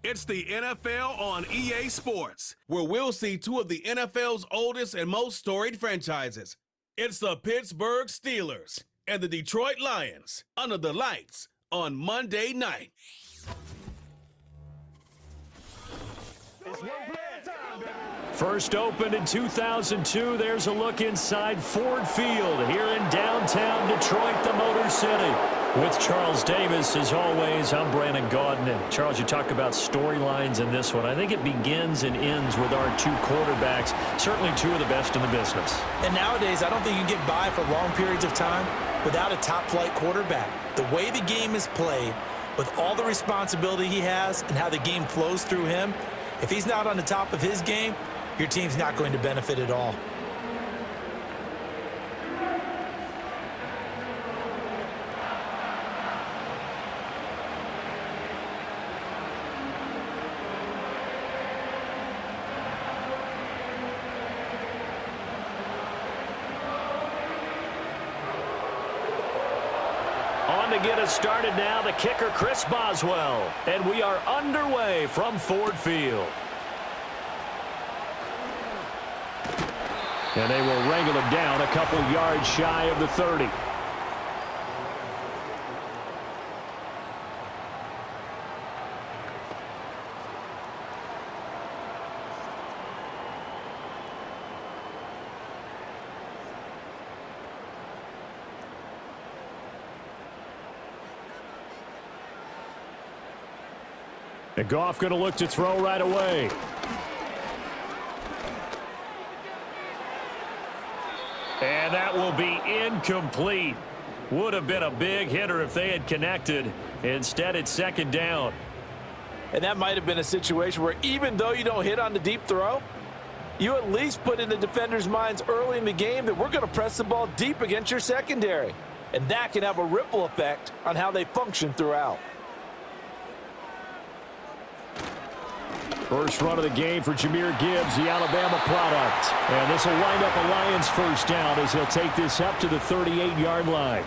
It's the NFL on EA Sports, where we'll see two of the NFL's oldest and most storied franchises. It's the Pittsburgh Steelers and the Detroit Lions under the lights on Monday night. First opened in 2002, there's a look inside Ford Field here in downtown Detroit, the Motor City. With Charles Davis, as always, I'm Brandon Gaudin. Charles, you talk about storylines in this one. I think it begins and ends with our two quarterbacks, certainly two of the best in the business. And nowadays, I don't think you can get by for long periods of time without a top-flight quarterback. The way the game is played, with all the responsibility he has and how the game flows through him, if he's not on the top of his game, your team's not going to benefit at all. On to get us started now, the kicker, Chris Boswell. And we are underway from Ford Field. And they will wrangle him down a couple yards shy of the 30. And Goff going to look to throw right away. And that will be incomplete. Would have been a big hitter if they had connected. Instead, it's second down. And that might have been a situation where even though you don't hit on the deep throw, you at least put in the defenders' minds early in the game that we're going to press the ball deep against your secondary. And that can have a ripple effect on how they function throughout. First run of the game for Jahmyr Gibbs, the Alabama product. And this will wind up a Lions first down as he'll take this up to the 38-yard line.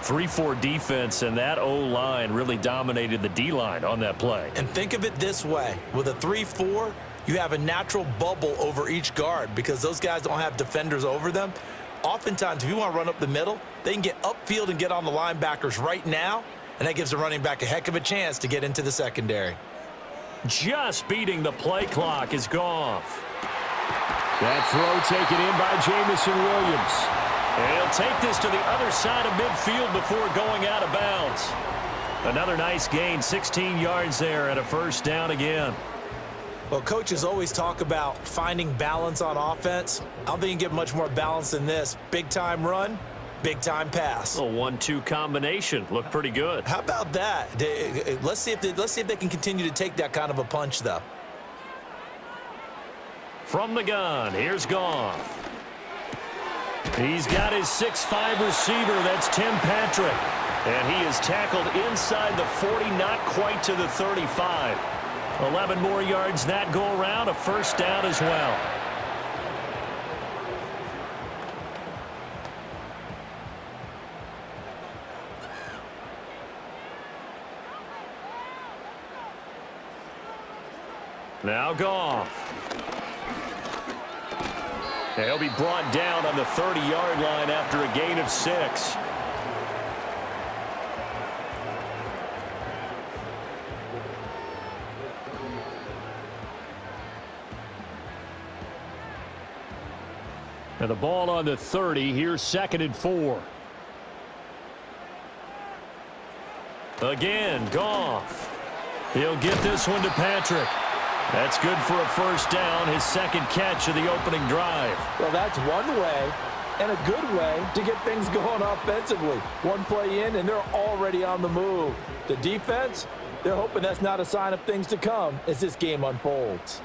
3-4 defense, and that O-line really dominated the D-line on that play. And think of it this way. With a 3-4, you have a natural bubble over each guard because those guys don't have defenders over them. Oftentimes, if you want to run up the middle, they can get upfield and get on the linebackers right now, and that gives the running back a heck of a chance to get into the secondary. Just beating the play clock is Goff. That throw taken in by Jamison Williams. And he'll take this to the other side of midfield before going out of bounds. Another nice gain, 16 yards there, and a first down again. Well, coaches always talk about finding balance on offense. I don't think you can get much more balance than this. Big-time run, big-time pass. A 1-2 combination. Looked pretty good. How about that? Let's see if they can continue to take that kind of a punch, though. From the gun, here's Goff. He's got his 6'5" receiver. That's Tim Patrick. And he is tackled inside the 40, not quite to the 35. 11 more yards that go around, a first down as well. Now Goff. He'll be brought down on the 30-yard line after a gain of 6. And the ball on the 30. Here's 2nd and 4. Again, Goff. He'll get this one to Patrick. That's good for a first down, his second catch of the opening drive. Well, that's one way and a good way to get things going offensively. One play in, and they're already on the move. The defense, they're hoping that's not a sign of things to come as this game unfolds.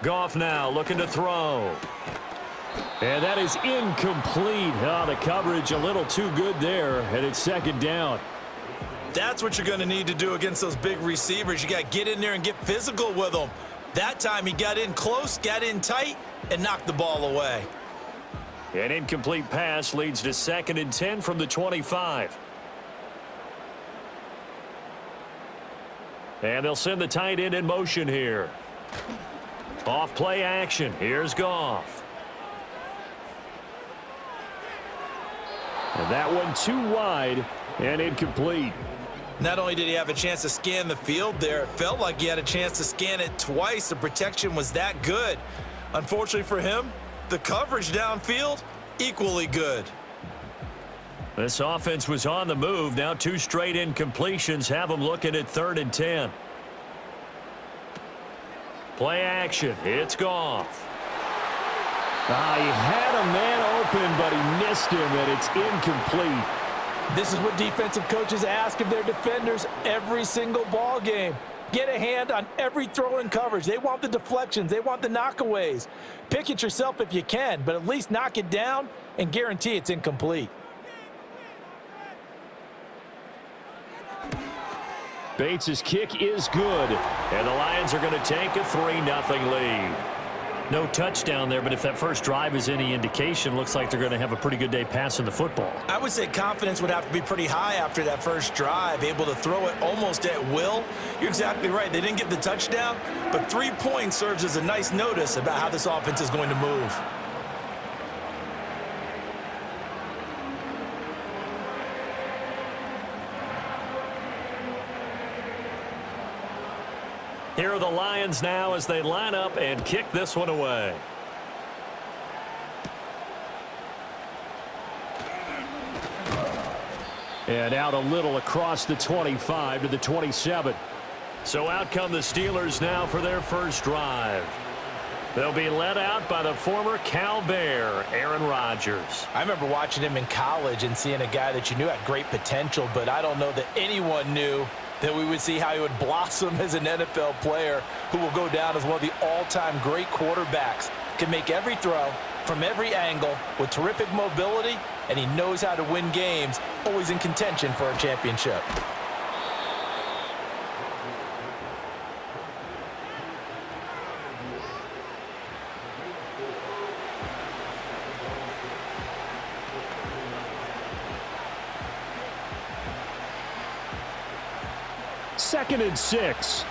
Goff now looking to throw. And that is incomplete. Oh, the coverage a little too good there, and it's second down. That's what you're going to need to do against those big receivers. You got to get in there and get physical with them. That time he got in close, got in tight, and knocked the ball away. An incomplete pass leads to 2nd and 10 from the 25. And they'll send the tight end in motion here. Off play action. Here's Goff. And that one too wide and incomplete. Not only did he have a chance to scan the field there, it felt like he had a chance to scan it twice. The protection was that good. Unfortunately for him, the coverage downfield, equally good. This offense was on the move. Now 2 straight incompletions have them looking at 3rd and 10. Play action. It's Goff. He had a man open, but he missed him, and it's incomplete. This is what defensive coaches ask of their defenders every single ball game. Get a hand on every throw in coverage. They want the deflections. They want the knockaways. Pick it yourself if you can, but at least knock it down and guarantee it's incomplete. Bates' kick is good, and the Lions are going to take a 3-0 lead. No touchdown there, but if that first drive is any indication, looks like they're going to have a pretty good day passing the football. I would say confidence would have to be pretty high after that first drive, able to throw it almost at will. You're exactly right. They didn't get the touchdown, but 3 points serves as a nice notice about how this offense is going to move. Here are the Lions now as they line up and kick this one away. And out a little across the 25 to the 27. So out come the Steelers now for their first drive. They'll be led out by the former Cal Bear, Aaron Rodgers. I remember watching him in college and seeing a guy that you knew had great potential, but I don't know that anyone knew that we would see how he would blossom as an NFL player who will go down as one of the all-time great quarterbacks. Can make every throw from every angle with terrific mobility, and he knows how to win games, always in contention for a championship. Second and 6.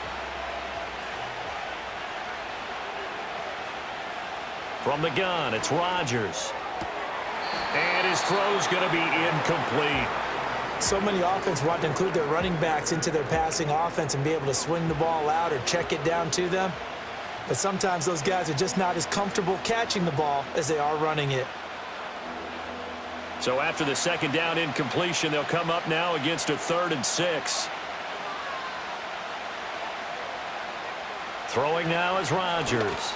From the gun, it's Rodgers. And his throw's going to be incomplete. So many offenses want to include their running backs into their passing offense and be able to swing the ball out or check it down to them. But sometimes those guys are just not as comfortable catching the ball as they are running it. So after the second down incompletion, they'll come up now against a 3rd and 6. Throwing now is Rodgers.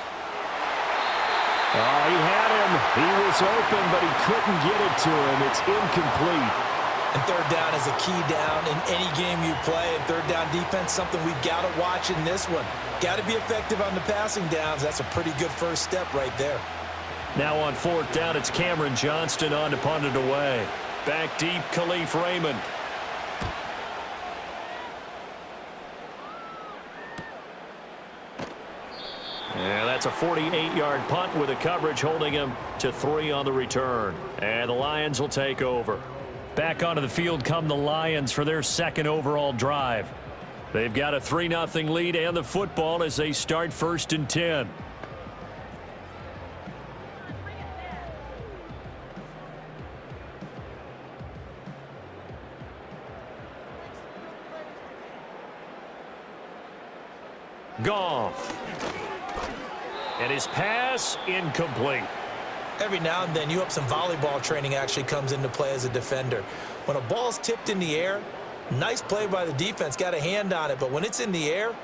Oh, he had him. He was open, but he couldn't get it to him. It's incomplete. And 3rd down is a key down in any game you play. And 3rd down defense, something we've got to watch in this one. Got to be effective on the passing downs. That's a pretty good first step right there. Now on 4th down, it's Cameron Johnston on to punt it away. Back deep, Khalif Raymond. And that's a 48-yard punt with a coverage holding him to 3 on the return. And the Lions will take over. Back onto the field come the Lions for their second overall drive. They've got a 3-0 lead and the football as they start 1st and 10. Goff. And his pass incomplete. Every now and then, you hope some volleyball training actually comes into play as a defender. When a ball's tipped in the air, nice play by the defense, got a hand on it, but when it's in the air,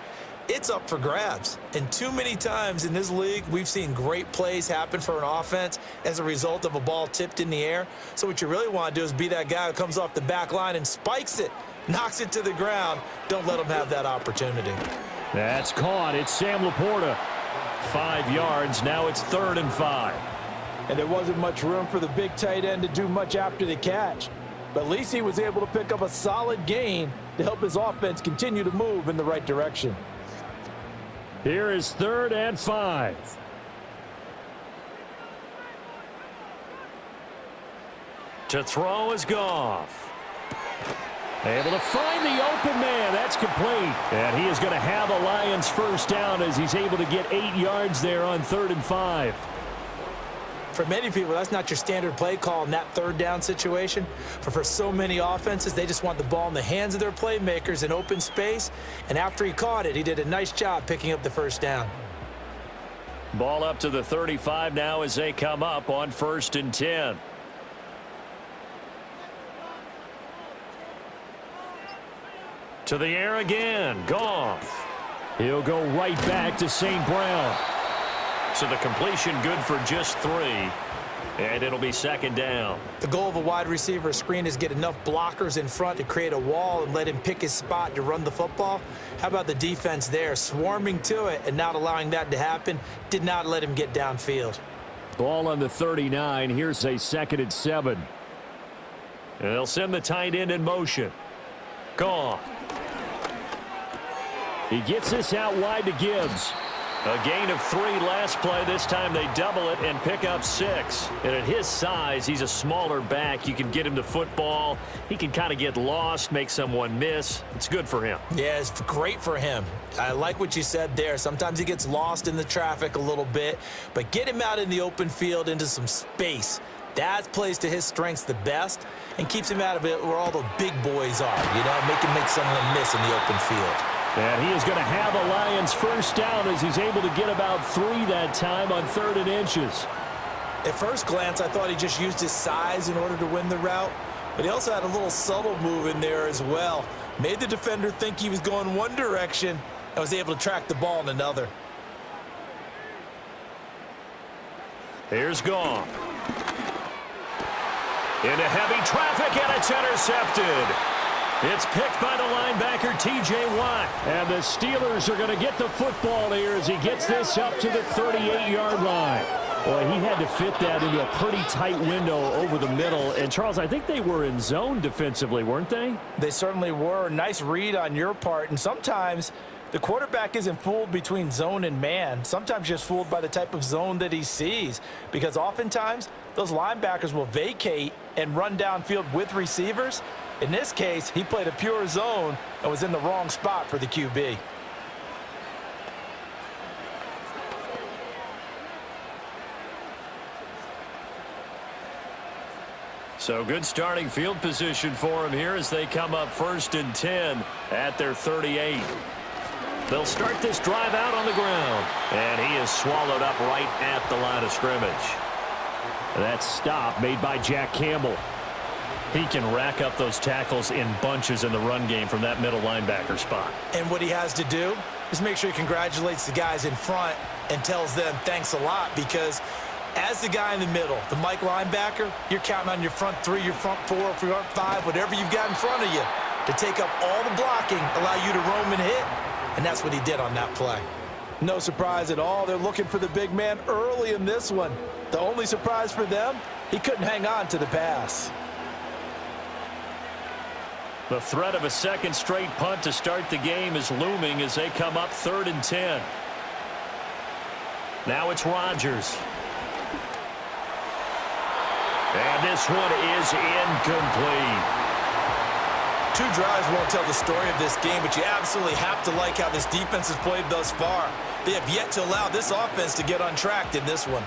it's up for grabs. And too many times in this league, we've seen great plays happen for an offense as a result of a ball tipped in the air. So what you really want to do is be that guy who comes off the back line and spikes it, knocks it to the ground. Don't let them have that opportunity. That's caught. It's Sam Laporta. 5 yards. Now it's 3rd and 5. And there wasn't much room for the big tight end to do much after the catch. But at least he was able to pick up a solid gain to help his offense continue to move in the right direction. Here is 3rd and 5. To throw is Goff. Able to find the open man. That's complete. And he is going to have a Lions first down as he's able to get 8 yards there on 3rd and 5. For many people, that's not your standard play call in that 3rd down situation. But for so many offenses, they just want the ball in the hands of their playmakers in open space. And after he caught it, he did a nice job picking up the first down. Ball up to the 35 now as they come up on 1st and 10. To the air again, Goff. He'll go right back to St. Brown. So the completion good for just 3. And it'll be 2nd down. The goal of a wide receiver screen is get enough blockers in front to create a wall and let him pick his spot to run the football. How about the defense there, swarming to it and not allowing that to happen? Did not let him get downfield. Ball on the 39. Here's a 2nd and 7. And they'll send the tight end in motion. Goff. He gets this out wide to Gibbs. A gain of 3 last play. This time they double it and pick up 6. And at his size, he's a smaller back. You can get him the football. He can kind of get lost, make someone miss. It's good for him. Yeah, it's great for him. I like what you said there. Sometimes he gets lost in the traffic a little bit. But get him out in the open field into some space. That plays to his strengths the best and keeps him out of it where all the big boys are. You know, make him make someone miss in the open field. And he is going to have a Lions first down as he's able to get about 3 that time on 3rd and inches. At first glance, I thought he just used his size in order to win the route, but he also had a little subtle move in there as well. Made the defender think he was going one direction and was able to track the ball in another. Here's Goff. Into heavy traffic, and it's intercepted. It's picked by the linebacker, T.J. Watt. And the Steelers are going to get the football here as he gets this up to the 38-yard line. Boy, he had to fit that into a pretty tight window over the middle. And, Charles, I think they were in zone defensively, weren't they? They certainly were. Nice read on your part. And sometimes the quarterback isn't fooled between zone and man. Sometimes just fooled by the type of zone that he sees. Because oftentimes, those linebackers will vacate and run downfield with receivers. In this case, he played a pure zone and was in the wrong spot for the QB. So good starting field position for him here as they come up 1st and 10 at their 38. They'll start this drive out on the ground. And he is swallowed up right at the line of scrimmage. That stop made by Jack Campbell. He can rack up those tackles in bunches in the run game from that middle linebacker spot. And what he has to do is make sure he congratulates the guys in front and tells them thanks a lot, because as the guy in the middle, the Mike linebacker, you're counting on your front 3, your front 4, your front 5, whatever you've got in front of you to take up all the blocking, allow you to roam and hit. And that's what he did on that play. No surprise at all. They're looking for the big man early in this one. The only surprise for them, he couldn't hang on to the pass. The threat of a 2nd straight punt to start the game is looming as they come up 3rd and 10. Now it's Rodgers. And this one is incomplete. 2 drives won't tell the story of this game, but you absolutely have to like how this defense has played thus far. They have yet to allow this offense to get untracked in this one.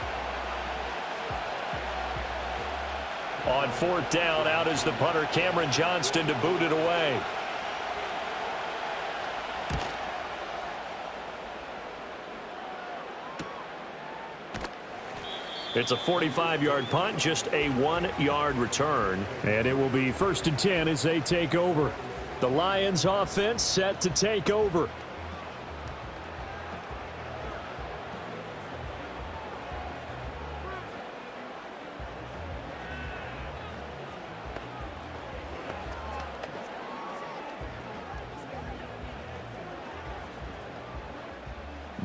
On 4th down, out is the punter, Cameron Johnston, to boot it away. It's a 45-yard punt, just a 1-yard return. And it will be 1st and 10 as they take over. The Lions offense set to take over.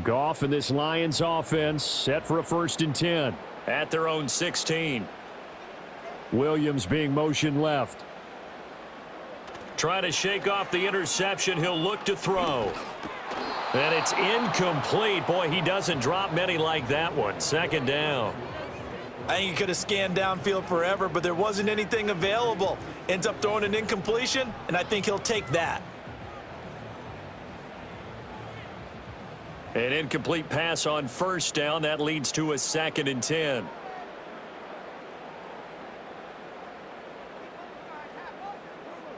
Goff and this Lions offense set for a 1st and 10 at their own 16. Williams being motion left. Trying to shake off the interception. He'll look to throw. And it's incomplete. Boy, he doesn't drop many like that one. 2nd down. I think he could have scanned downfield forever, but there wasn't anything available. Ends up throwing an incompletion, and I think he'll take that. An incomplete pass on first down. That leads to a 2nd and 10.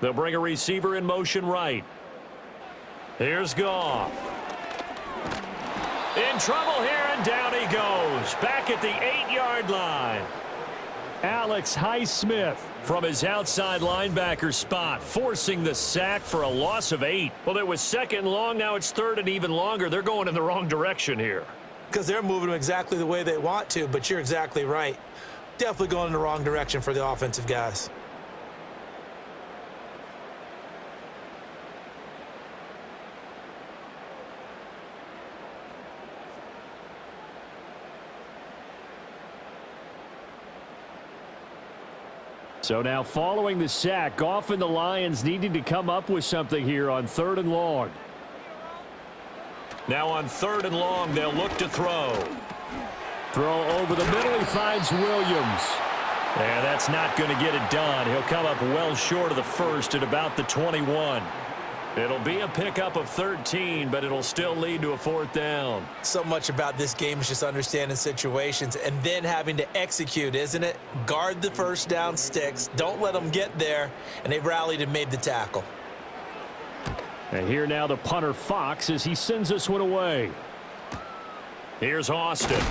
They'll bring a receiver in motion right. Here's Goff. In trouble here, and down he goes. Back at the 8-yard line. Alex Highsmith from his outside linebacker spot, forcing the sack for a loss of 8. Well, it was 2nd and long. Now it's 3rd and even longer. They're going in the wrong direction here. Because they're moving them exactly the way they want to, but you're exactly right. Definitely going in the wrong direction for the offensive guys. So now following the sack, Goff and the Lions needing to come up with something here on 3rd and long. Now on 3rd and long, they'll look to throw. Throw over the middle. He finds Williams. Yeah, that's not going to get it done. He'll come up well short of the first at about the 21. It'll be a pickup of 13, but it'll still lead to a 4th down. So much about this game is just understanding situations and then having to execute, isn't it? Guard the first down sticks. Don't let them get there. And they've rallied and made the tackle. And here now the punter Fox as he sends this one away. Here's Austin.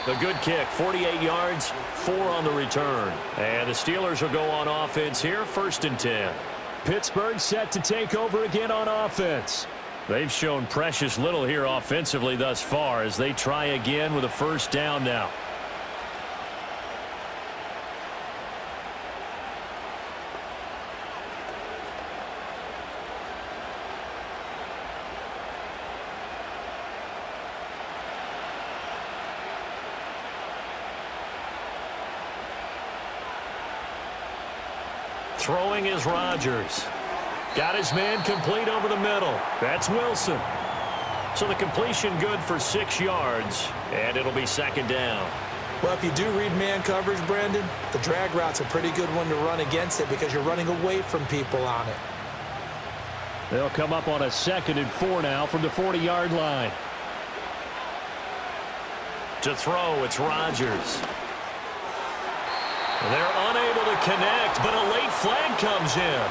The good kick, 48 yards, 4 on the return. And the Steelers will go on offense here, 1st and 10. Pittsburgh set to take over again on offense. They've shown precious little here offensively thus far as they try again with a 1st down now. Throwing is Rodgers. Got his man complete over the middle. That's Wilson. So the completion good for 6 yards, and it'll be 2nd down. Well, if you do read man coverage, Brandon, the drag route's a pretty good one to run against it because you're running away from people on it. They'll come up on a 2nd and 4 now from the 40-yard line. To throw, it's Rodgers. They're unable to connect, but a late flag comes in.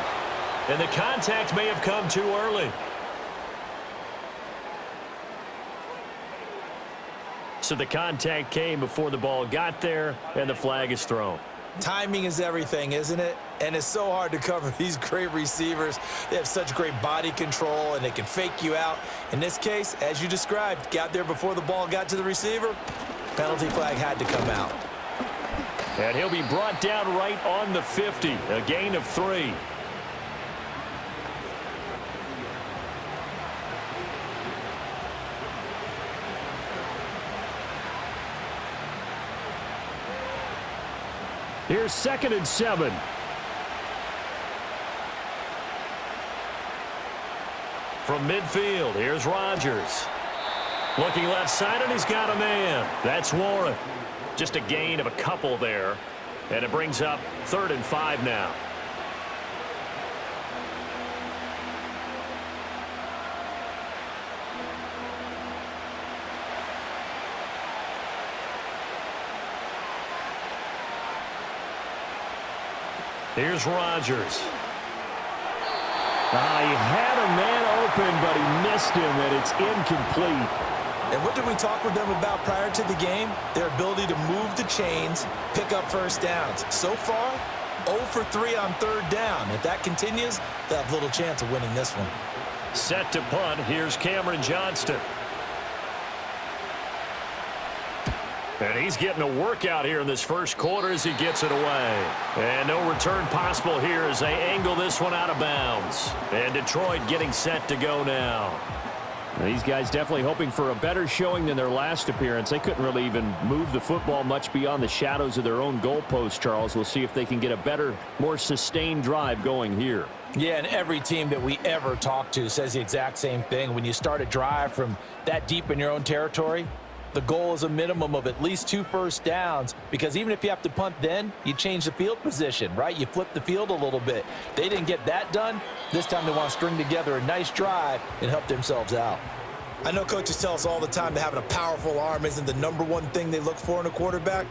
And the contact may have come too early. So the contact came before the ball got there, and the flag is thrown. Timing is everything, isn't it? And it's so hard to cover these great receivers. They have such great body control, and they can fake you out. In this case, as you described, got there before the ball got to the receiver. Penalty flag had to come out. And he'll be brought down right on the 50, a gain of 3. Here's 2nd and 7. From midfield, here's Rodgers. Looking left side, and he's got a man. That's Warren. Just a gain of a couple there. And it brings up 3rd and 5 now. Here's Rodgers. He had a man open, but he missed him, and it's incomplete. And what did we talk with them about prior to the game? Their ability to move the chains, pick up first downs. So far, 0 for 3 on 3rd down. If that continues, they'll have little chance of winning this one. Set to punt. Here's Cameron Johnston. And he's getting a workout here in this first quarter as he gets it away. And no return possible here as they angle this one out of bounds. And Detroit getting set to go now. These guys definitely hoping for a better showing than their last appearance. They couldn't really even move the football much beyond the shadows of their own goalpost, Charles. We'll see if they can get a better, more sustained drive going here. Yeah, and every team that we ever talk to says the exact same thing. When you start a drive from that deep in your own territory, the goal is a minimum of at least 2 first downs, because even if you have to punt then, you change the field position, right? You flip the field a little bit. They didn't get that done. This time they want to string together a nice drive and help themselves out. I know coaches tell us all the time that having a powerful arm isn't the #1 thing they look for in a quarterback.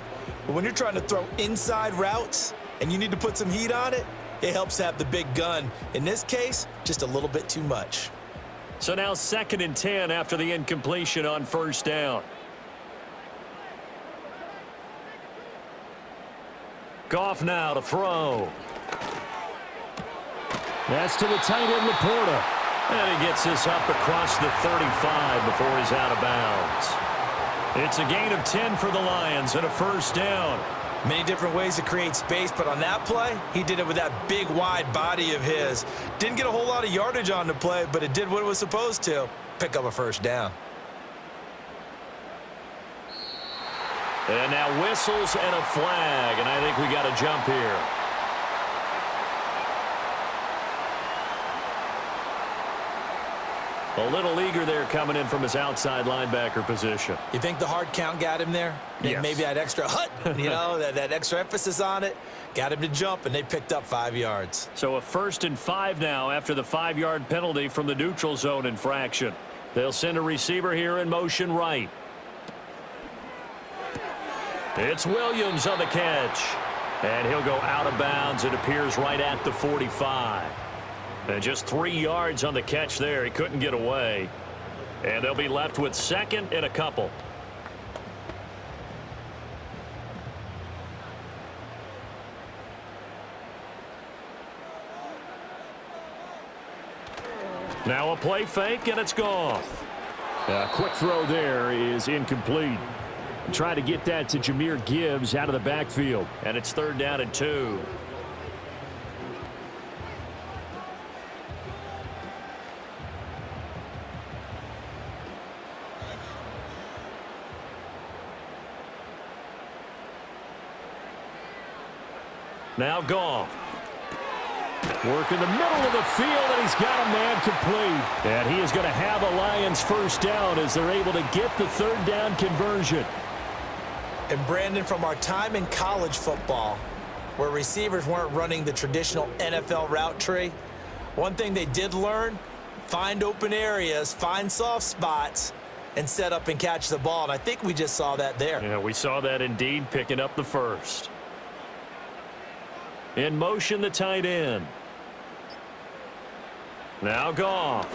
But when you're trying to throw inside routes and you need to put some heat on it, it helps to have the big gun. In this case, just a little bit too much. So now 2nd and 10 after the incompletion on first down. Goff now to throw. That's to the tight end, Laporta. And he gets this up across the 35 before he's out of bounds. It's a gain of 10 for the Lions and a first down. Many different ways to create space, but on that play, he did it with that big, wide body of his. Didn't get a whole lot of yardage on the play, but it did what it was supposed to. Pick up a first down. And now whistles and a flag, and I think we got a jump here. A little eager there coming in from his outside linebacker position. You think the hard count got him there? Yes. Maybe that extra hut, you know, that extra emphasis on it, got him to jump, and they picked up 5 yards. So a 1st and 5 now after the 5-yard penalty from the neutral zone infraction. They'll send a receiver here in motion right. It's Williams on the catch. And he'll go out of bounds. It appears right at the 45. And just 3 yards on the catch there. He couldn't get away. And they'll be left with 2nd and a couple. Now a play fake, and it's Goff. Quick throw there is incomplete. Try to get that to Jahmyr Gibbs out of the backfield. And it's 3rd down and 2. Now Goff. Work in the middle of the field, and he's got a man complete. And he is going to have a Lions first down as they're able to get the 3rd down conversion. And Brandon, from our time in college football, where receivers weren't running the traditional NFL route tree, one thing they did learn, find open areas, find soft spots, and set up and catch the ball. And I think we just saw that there. Yeah, we saw that indeed, picking up the first. In motion, the tight end. Now Goff.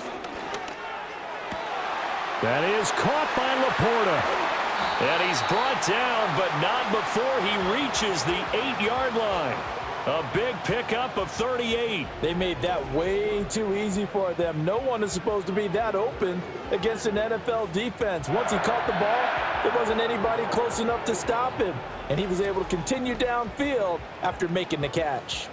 That is caught by Laporta. And he's brought down, but not before he reaches the 8-yard line. A big pickup of 38. They made that way too easy for them. No one is supposed to be that open against an NFL defense. Once he caught the ball, there wasn't anybody close enough to stop him. And he was able to continue downfield after making the catch.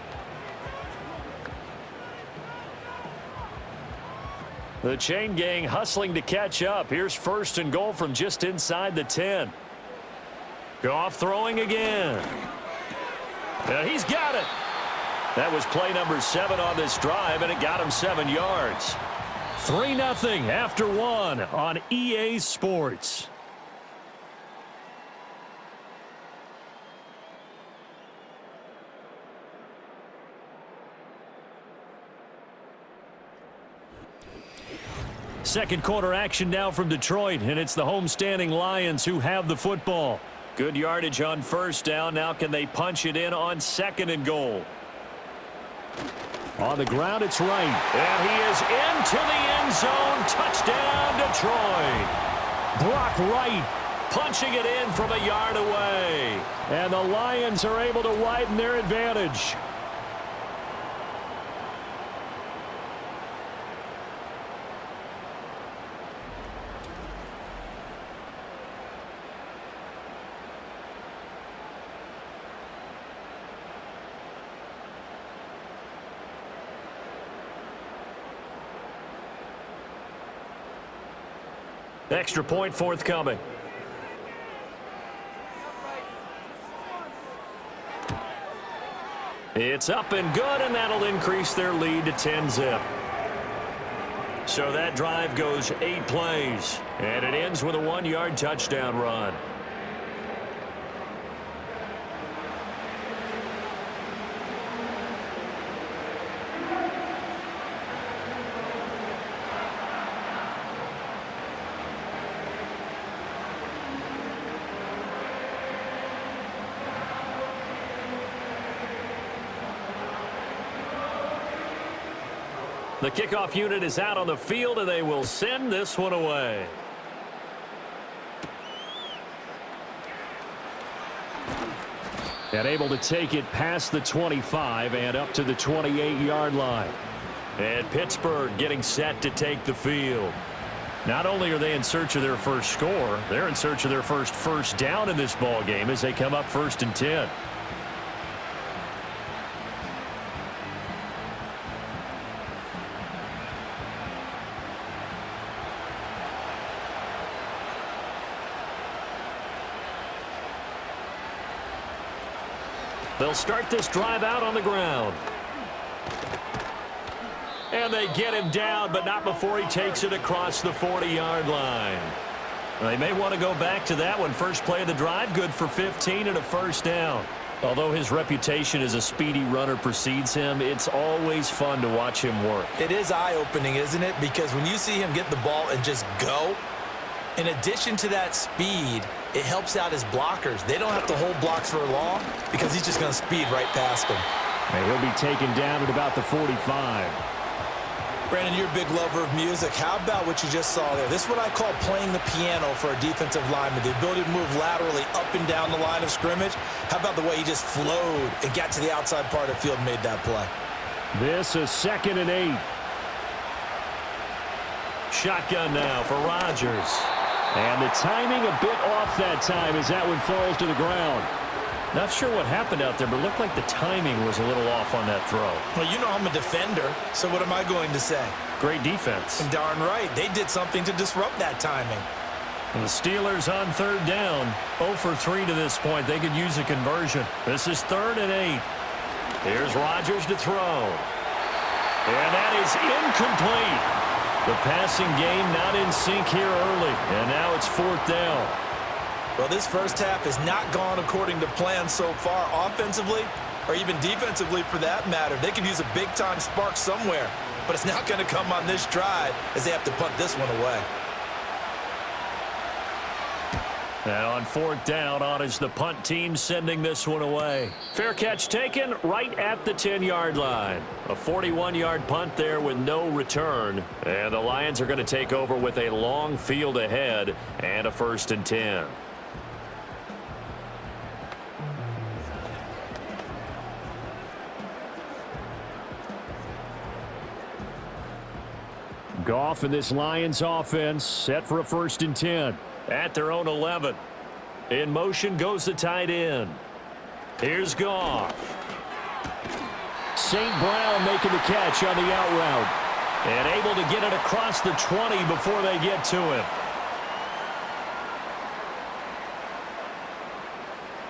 The chain gang hustling to catch up. Here's 1st and goal from just inside the 10. Goff throwing again. And he's got it. That was play number 7 on this drive, and it got him 7 yards. 3-0 after 1 on EA Sports. Second quarter action now from Detroit, and it's the homestanding Lions who have the football. Good yardage on first down. Now can they punch it in on 2nd and goal? On the ground, it's right. And he is into the end zone. Touchdown, Detroit. Brock Wright punching it in from a yard away. And the Lions are able to widen their advantage. Extra point forthcoming. It's up and good, and that'll increase their lead to 10-zip. So that drive goes 8 plays, and it ends with a 1-yard touchdown run. The kickoff unit is out on the field, and they will send this one away. And able to take it past the 25 and up to the 28-yard line. And Pittsburgh getting set to take the field. Not only are they in search of their first score, they're in search of their first down in this ball game as they come up 1st and 10. They'll start this drive out on the ground. And they get him down, but not before he takes it across the 40-yard line. They may want to go back to that one. First play of the drive, good for 15 and a first down. Although his reputation as a speedy runner precedes him, it's always fun to watch him work. It is eye-opening, isn't it? Because when you see him get the ball and just go, in addition to that speed, it helps out his blockers. They don't have to hold blocks for long because he's just going to speed right past them. And he'll be taken down at about the 45. Brandon, you're a big lover of music. How about what you just saw there? This is what I call playing the piano for a defensive lineman, the ability to move laterally up and down the line of scrimmage. How about the way he just flowed and got to the outside part of the field and made that play? This is 2nd and 8. Shotgun now for Rodgers. And the timing a bit off that time as that one falls to the ground. Not sure what happened out there, but it looked like the timing was a little off on that throw. Well, you know I'm a defender, so what am I going to say? Great defense. And darn right, they did something to disrupt that timing. And the Steelers on 3rd down, 0 for 3 to this point. They could use a conversion. This is 3rd and 8. Here's Rodgers to throw. And that is incomplete. The passing game not in sync here early, and now it's 4th down. Well, this first half has not gone according to plan so far offensively or even defensively for that matter. They could use a big-time spark somewhere, but it's not going to come on this drive as they have to punt this one away. And on 4th down, on is the punt team sending this one away. Fair catch taken right at the 10-yard line. A 41-yard punt there with no return. And the Lions are going to take over with a long field ahead and a 1st and 10. Goff and this Lions offense set for a 1st and 10. At their own 11. In motion goes the tight end. Here's Goff. St. Brown making the catch on the out route. And able to get it across the 20 before they get to him.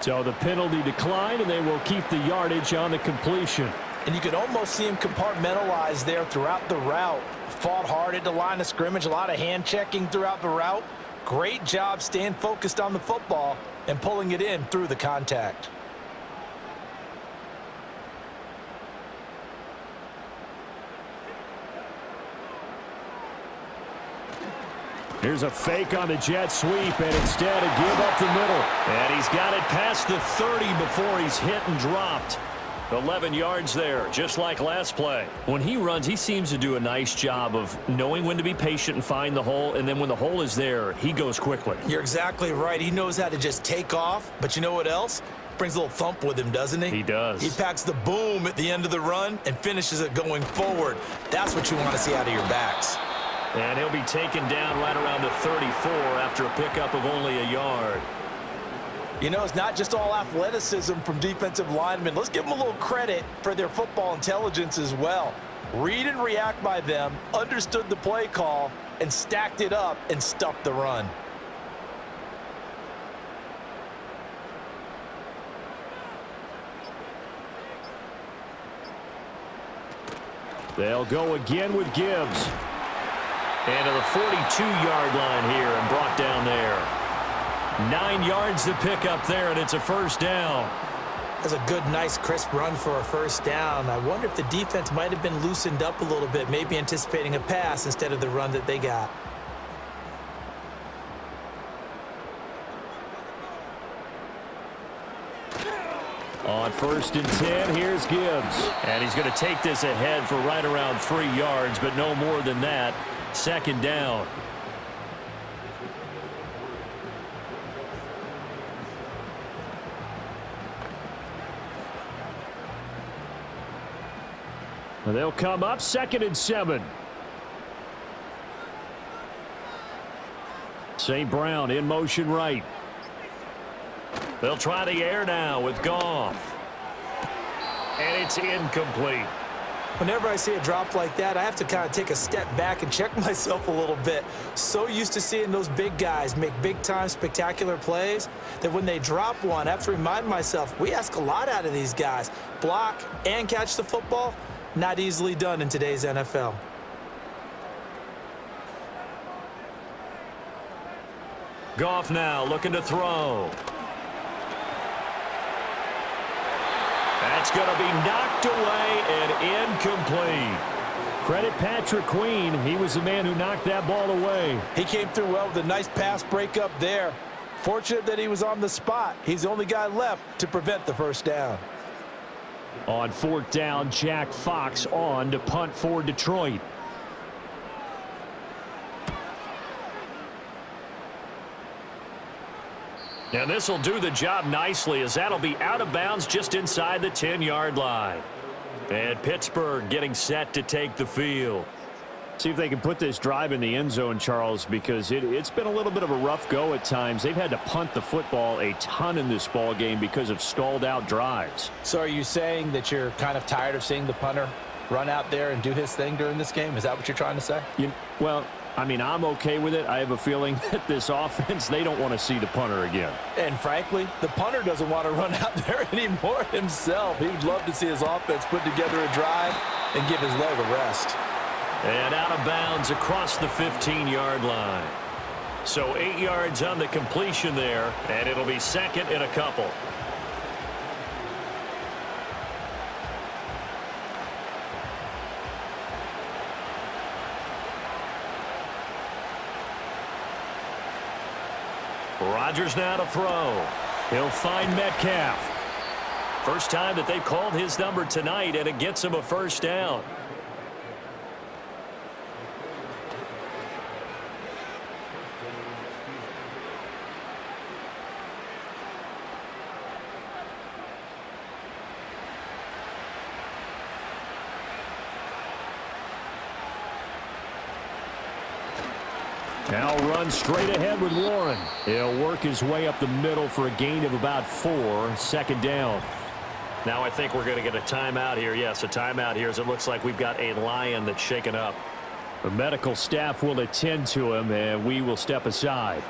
So the penalty declined, and they will keep the yardage on the completion. And you could almost see him compartmentalize there throughout the route. Fought hard at the line of scrimmage, a lot of hand checking throughout the route. Great job staying focused on the football and pulling it in through the contact. Here's a fake on the jet sweep, and instead a give up the middle. And he's got it past the 30 before he's hit and dropped. 11 yards there, just like last play. When he runs, he seems to do a nice job of knowing when to be patient and find the hole, and then when the hole is there, he goes quickly. You're exactly right. He knows how to just take off, but you know what else? Brings a little thump with him, doesn't he? He does. He packs the boom at the end of the run and finishes it going forward. That's what you want to see out of your backs. And he'll be taken down right around the 34 after a pickup of only a yard. You know, it's not just all athleticism from defensive linemen. Let's give them a little credit for their football intelligence as well. Read and react by them, understood the play call, and stacked it up and stuffed the run. They'll go again with Gibbs. And to the 42-yard line here and brought down there. 9 yards to pick up there, and it's a first down. That's a good, nice, crisp run for a first down. I wonder if the defense might have been loosened up a little bit, maybe anticipating a pass instead of the run that they got. On 1st and 10, here's Gibbs. And he's going to take this ahead for right around 3 yards, but no more than that. 2nd down. They'll come up 2nd and 7. St. Brown in motion right. They'll try the air now with Goff. And it's incomplete. Whenever I see a drop like that, I have to kind of take a step back and check myself a little bit. So used to seeing those big guys make big-time spectacular plays that when they drop one, I have to remind myself, we ask a lot out of these guys. Block and catch the football, not easily done in today's NFL. Goff now looking to throw. That's going to be knocked away and incomplete. Credit Patrick Queen. He was the man who knocked that ball away. He came through well with a nice pass breakup there. Fortunate that he was on the spot. He's the only guy left to prevent the first down. On 4th down, Jack Fox on to punt for Detroit. And this will do the job nicely, as that'll be out of bounds just inside the 10-yard line. And Pittsburgh getting set to take the field. See if they can put this drive in the end zone, Charles, because it's been a little bit of a rough go at times. They've had to punt the football a ton in this ball game because of stalled out drives. So are you saying that you're kind of tired of seeing the punter run out there and do his thing during this game? Is that what you're trying to say? Well, I mean, I'm okay with it. I have a feeling that this offense, they don't want to see the punter again. And frankly, the punter doesn't want to run out there anymore himself. He would love to see his offense put together a drive and give his leg a rest. And out of bounds across the 15-yard line. So 8 yards on the completion there, and it'll be 2nd and a couple. Rodgers now to throw. He'll find Metcalf. First time that they've called his number tonight, and it gets him a first down. Now run straight ahead with Warren. He'll work his way up the middle for a gain of about 4. 2nd down. Now I think we're going to get a timeout here. Yes, a timeout here, as it looks like we've got a Lion that's shaken up. The medical staff will attend to him, and we will step aside.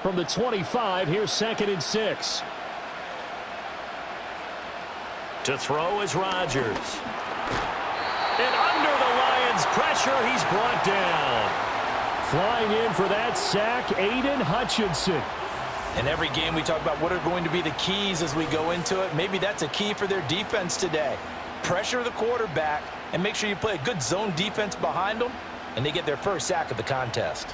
From the 25, here's 2nd and 6. To throw is Rodgers. And under the Lions' pressure, he's brought down. Flying in for that sack, Aiden Hutchinson. In every game we talk about what are going to be the keys as we go into it. Maybe that's a key for their defense today. Pressure the quarterback and make sure you play a good zone defense behind them, and they get their first sack of the contest.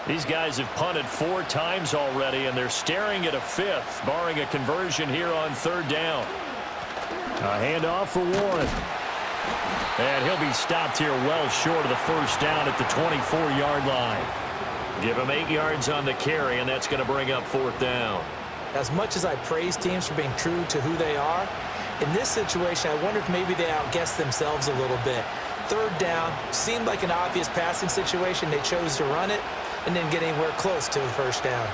These guys have punted 4 times already, and they're staring at a 5th, barring a conversion here on 3rd down. A handoff for Warren. And he'll be stopped here well short of the first down at the 24-yard line. Give him 8 yards on the carry, and that's going to bring up 4th down. As much as I praise teams for being true to who they are, In this situation, I wonder if maybe they outguessed themselves a little bit. Third down, seemed like an obvious passing situation. They chose to run it and didn't get anywhere close to the first down.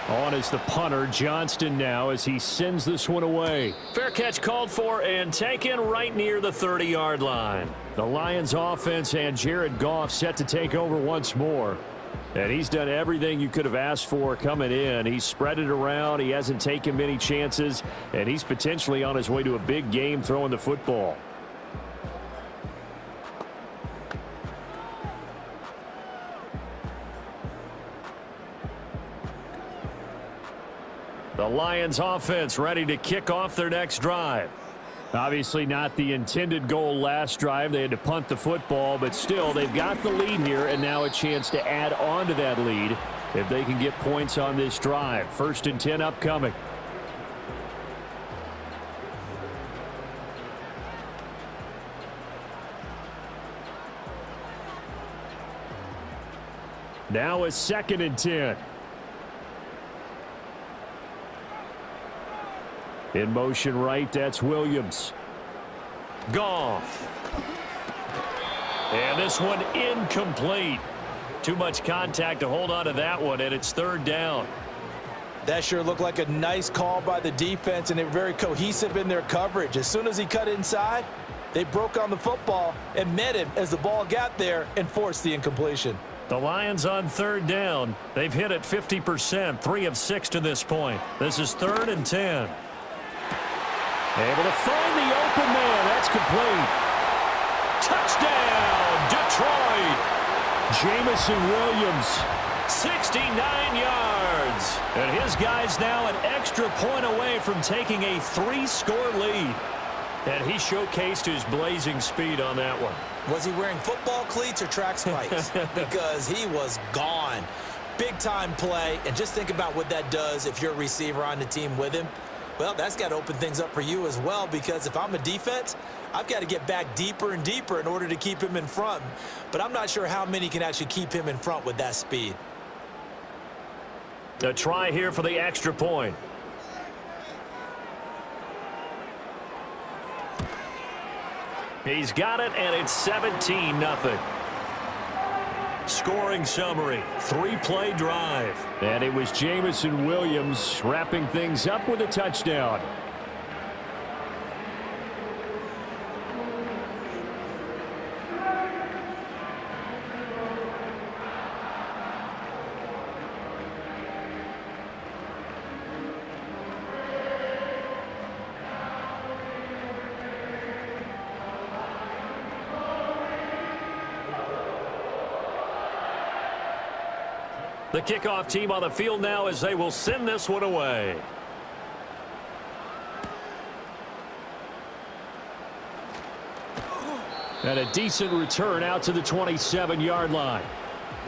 On is the punter, Johnston, now as he sends this one away. Fair catch called for and taken right near the 30-yard line. The Lions offense and Jared Goff set to take over once more. And he's done everything you could have asked for coming in. He's spread it around. He hasn't taken many chances. And he's potentially on his way to a big game throwing the football. The Lions offense ready to kick off their next drive. Obviously not the intended goal last drive. They had to punt the football, but still they've got the lead here and now a chance to add on to that lead if they can get points on this drive. 1st and 10 upcoming. Now is 2nd and 10. In motion right, that's Williams. Goff. And this one incomplete. Too much contact to hold on to that one, and it's 3rd down. That sure looked like a nice call by the defense, and they were very cohesive in their coverage. As soon as he cut inside, they broke on the football and met him as the ball got there and forced the incompletion. The Lions on 3rd down. They've hit it 50%, 3 of 6 to this point. This is 3rd and 10. Able to find the open man. That's complete. Touchdown, Detroit. Jamison Williams, 69 yards. And his guys now an extra point away from taking a 3-score lead. And he showcased his blazing speed on that one. Was he wearing football cleats or track spikes? Because he was gone. Big-time play. And just think about what that does if you're a receiver on the team with him. Well, that's got to open things up for you as well, because if I'm a defense, I've got to get back deeper and deeper in order to keep him in front. But I'm not sure how many can actually keep him in front with that speed. A try here for the extra point. He's got it, and it's 17-0. Scoring summary, 3-play drive. And it was Jamison Williams wrapping things up with a touchdown. The kickoff team on the field now as they will send this one away. And a decent return out to the 27-yard line.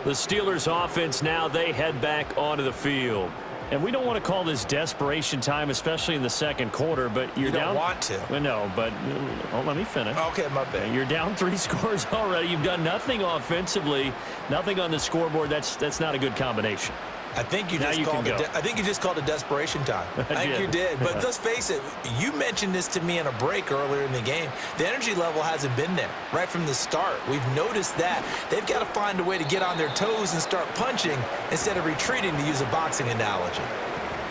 The Steelers offense now, they head back onto the field. And we don't want to call this desperation time, especially in the second quarter, but you're down. You don't want to. Well, no, but let me finish. Okay, my bad. You're down 3 scores already. You've done nothing offensively, nothing on the scoreboard. That's not a good combination. I think you just called it desperation time. I think you did. But let's face it, you mentioned this to me in a break earlier in the game. The energy level hasn't been there right from the start. We've noticed that. They've got to find a way to get on their toes and start punching instead of retreating, to use a boxing analogy.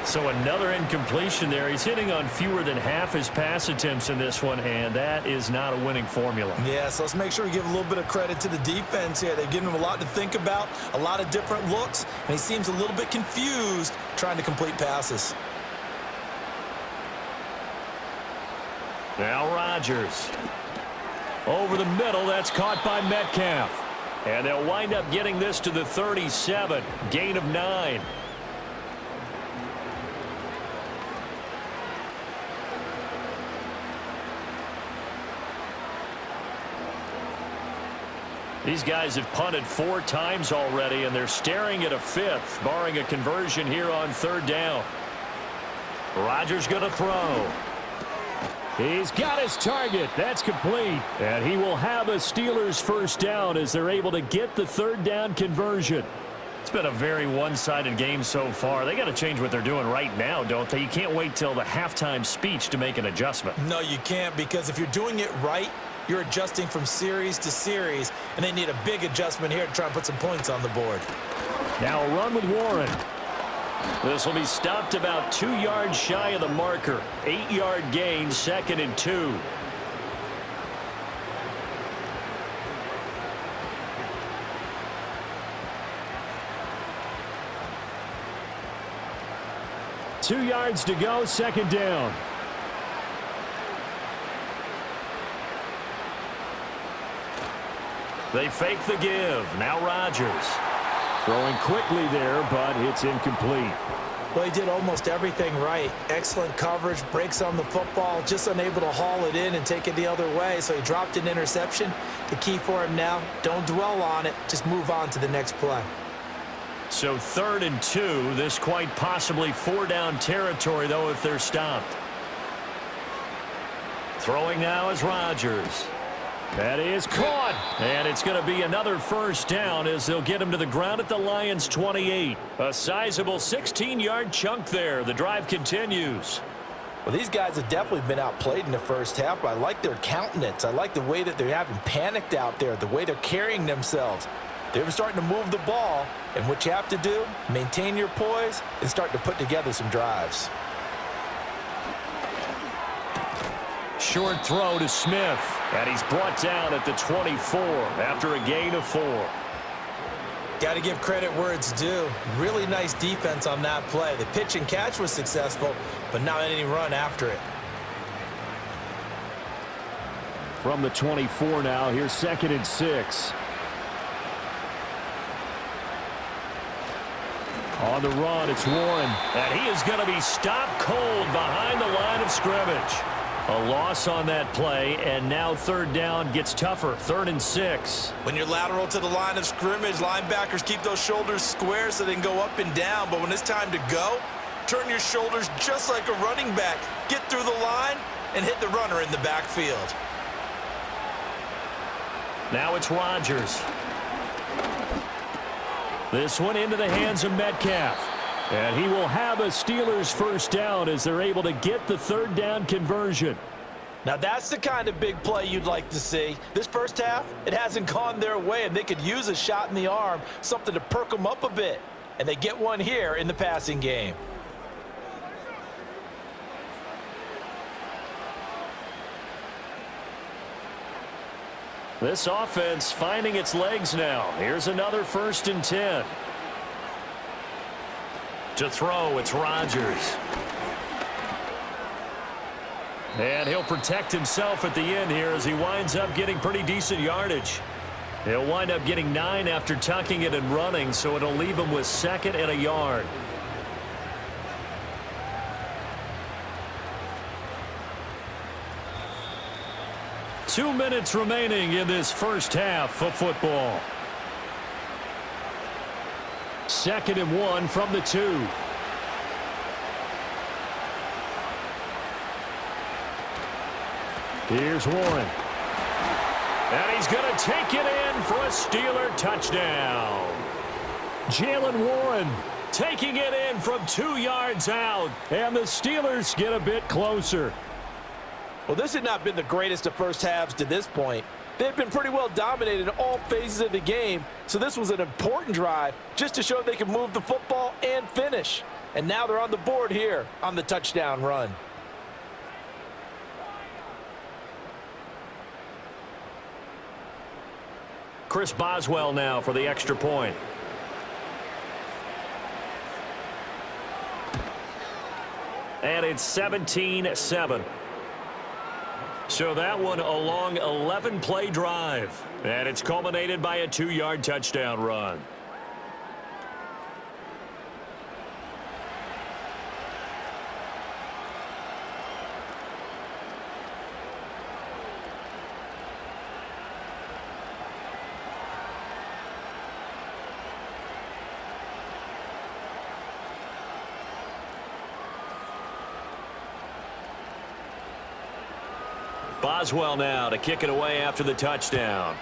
So another incompletion there. He's hitting on fewer than half his pass attempts in this one, and that is not a winning formula. Yeah, so let's make sure we give a little bit of credit to the defense here. They've given him a lot to think about, a lot of different looks, and he seems a little bit confused trying to complete passes. Now Rodgers. Over the middle, that's caught by Metcalf. And they'll wind up getting this to the 37, gain of 9. These guys have punted 4 times already, and they're staring at a 5th, barring a conversion here on 3rd down. Rodgers going to throw. He's got his target. That's complete. And he will have a Steelers first down as they're able to get the 3rd down conversion. It's been a very one-sided game so far. They got to change what they're doing right now, don't they? You can't wait till the halftime speech to make an adjustment. No, you can't, because if you're doing it right, you're adjusting from series to series, and they need a big adjustment here to try and put some points on the board. Now a run with Warren. This will be stopped about 2 yards shy of the marker. 8-yard gain, 2nd and 2. Two yards to go, 2nd down. They fake the give. Now Rodgers. Throwing quickly there, but it's incomplete. Well, he did almost everything right. Excellent coverage, breaks on the football, just unable to haul it in and take it the other way, so he dropped an interception. The key for him now, don't dwell on it, just move on to the next play. So 3rd and 2, this quite possibly 4-down territory, though, if they're stopped. Throwing now is Rodgers. That is caught, and it's going to be another 1st down as they'll get him to the ground at the Lions' 28. A sizable 16-yard chunk there. The drive continues. Well, these guys have definitely been outplayed in the first half, but I like their countenance. I like the way that they're having panicked out there, the way they're carrying themselves. They're starting to move the ball, and what you have to do, maintain your poise and start to put together some drives. Short throw to Smith, and he's brought down at the 24 after a gain of 4. Got to give credit where it's due. Really nice defense on that play. The pitch and catch was successful, but not any run after it. From the 24 now, here's 2nd and 6. On the run, it's Warren, and he is going to be stopped cold behind the line of scrimmage. A loss on that play, and now 3rd down gets tougher. 3rd and 6. When you're lateral to the line of scrimmage, linebackers keep those shoulders square so they can go up and down. But when it's time to go, turn your shoulders just like a running back. Get through the line and hit the runner in the backfield. Now it's Rodgers. This one into the hands of Metcalf. And he will have a Steelers 1st down as they're able to get the 3rd down conversion. Now that's the kind of big play you'd like to see. This first half, it hasn't gone their way, and they could use a shot in the arm, something to perk them up a bit. And they get one here in the passing game. This offense finding its legs now. Here's another 1st and 10. To throw, it's Rodgers. And he'll protect himself at the end here as he winds up getting pretty decent yardage. He'll wind up getting 9 after tucking it and running, so it'll leave him with 2nd and a yard. Two minutes remaining in this first half of football. 2nd and 1 from the 2. Here's Warren. And he's going to take it in for a Steeler touchdown. Jalen Warren taking it in from 2 yards out. And the Steelers get a bit closer. Well, this has not been the greatest of first halves to this point. They've been pretty well dominated in all phases of the game, so this was an important drive just to show they can move the football and finish. And now they're on the board here on the touchdown run. Chris Boswell now for the extra point. And it's 17-7. So that one a long 11-play drive. And it's culminated by a 2-yard touchdown run. Boswell now to kick it away after the touchdown.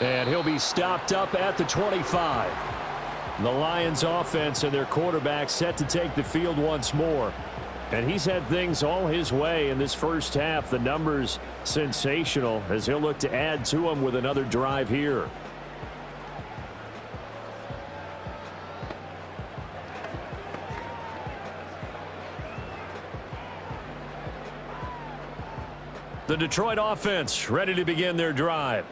And he'll be stopped up at the 25. The Lions offense and their quarterback set to take the field once more. And he's had things all his way in this first half. The numbers sensational as he'll look to add to them with another drive here. The Detroit offense ready to begin their drive.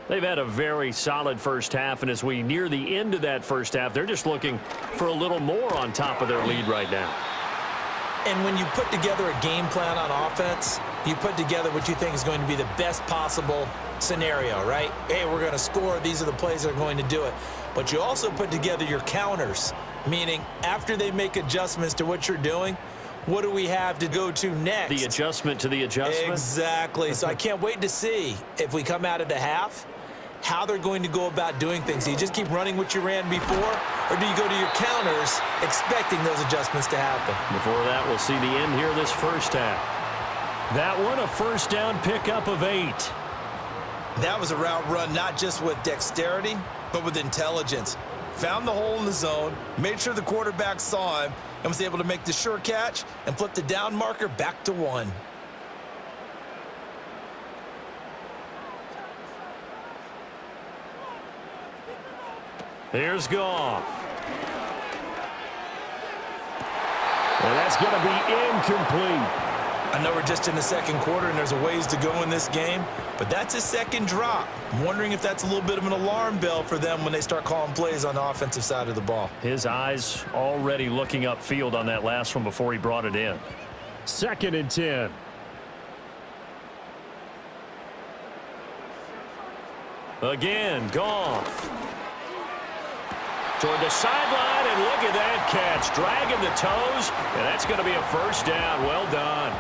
They've had a very solid first half, and as we near the end of that first half, they're just looking for a little more on top of their lead right now. And when you put together a game plan on offense, you put together what you think is going to be the best possible scenario, right? Hey, we're going to score. These are the plays that are going to do it. But you also put together your counters, meaning after they make adjustments to what you're doing, what do we have to go to next? The adjustment to the adjustment? Exactly. So I can't wait to see if we come out of the half, how they're going to go about doing things. Do you just keep running what you ran before, or do you go to your counters expecting those adjustments to happen? Before that, we'll see the end here this first half. That one, a first down pickup of 8. That was a route run not just with dexterity, but with intelligence. Found the hole in the zone, made sure the quarterback saw him, and was able to make the sure catch and flip the down marker back to 1. Here's Goff. And that's going to be incomplete. I know we're just in the second quarter and there's a ways to go in this game, but that's a second drop. I'm wondering if that's a little bit of an alarm bell for them when they start calling plays on the offensive side of the ball. His eyes already looking upfield on that last one before he brought it in. 2nd and 10. Again, Goff. Toward the sideline, and look at that catch. Dragging the toes, and that's going to be a first down. Well done.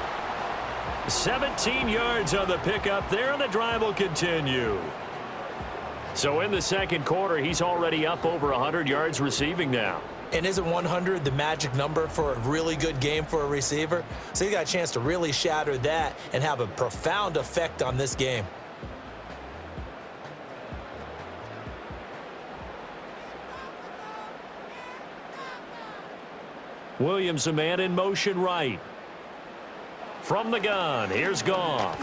17 yards on the pickup there, and the drive will continue. So in the second quarter, he's already up over 100 yards receiving now. And isn't 100 the magic number for a really good game for a receiver? So he got a chance to really shatter that and have a profound effect on this game. Williams, a man in motion right. From the gun, here's Goff.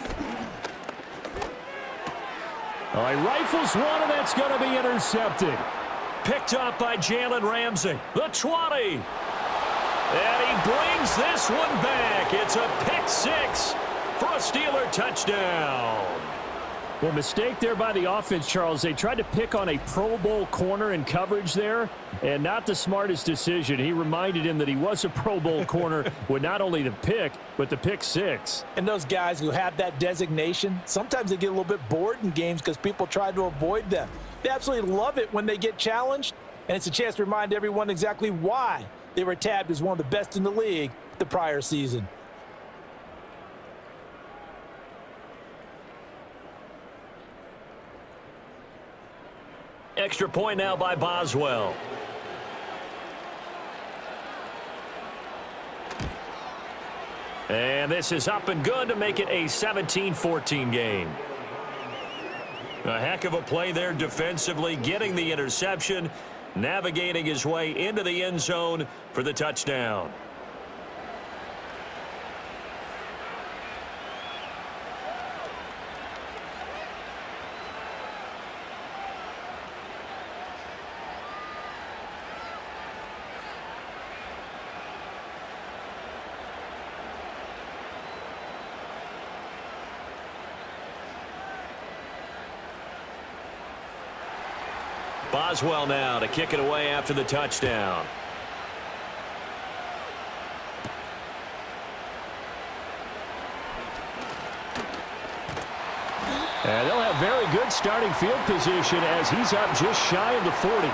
All right, rifles one, and that's going to be intercepted. Picked up by Jalen Ramsey. The 20. And he brings this one back. It's a pick 6 for a Steeler touchdown. Well, mistake there by the offense, Charles. They tried to pick on a Pro Bowl corner in coverage there, and not the smartest decision. He reminded him that he was a Pro Bowl corner with not only the pick, but the pick 6. And those guys who have that designation, sometimes they get a little bit bored in games because people try to avoid them. They absolutely love it when they get challenged, and it's a chance to remind everyone exactly why they were tabbed as one of the best in the league the prior season. Extra point now by Boswell. And this is up and good to make it a 17-14 game. A heck of a play there defensively, getting the interception, navigating his way into the end zone for the touchdown. Boswell now to kick it away after the touchdown. And they'll have very good starting field position as he's up just shy of the 40.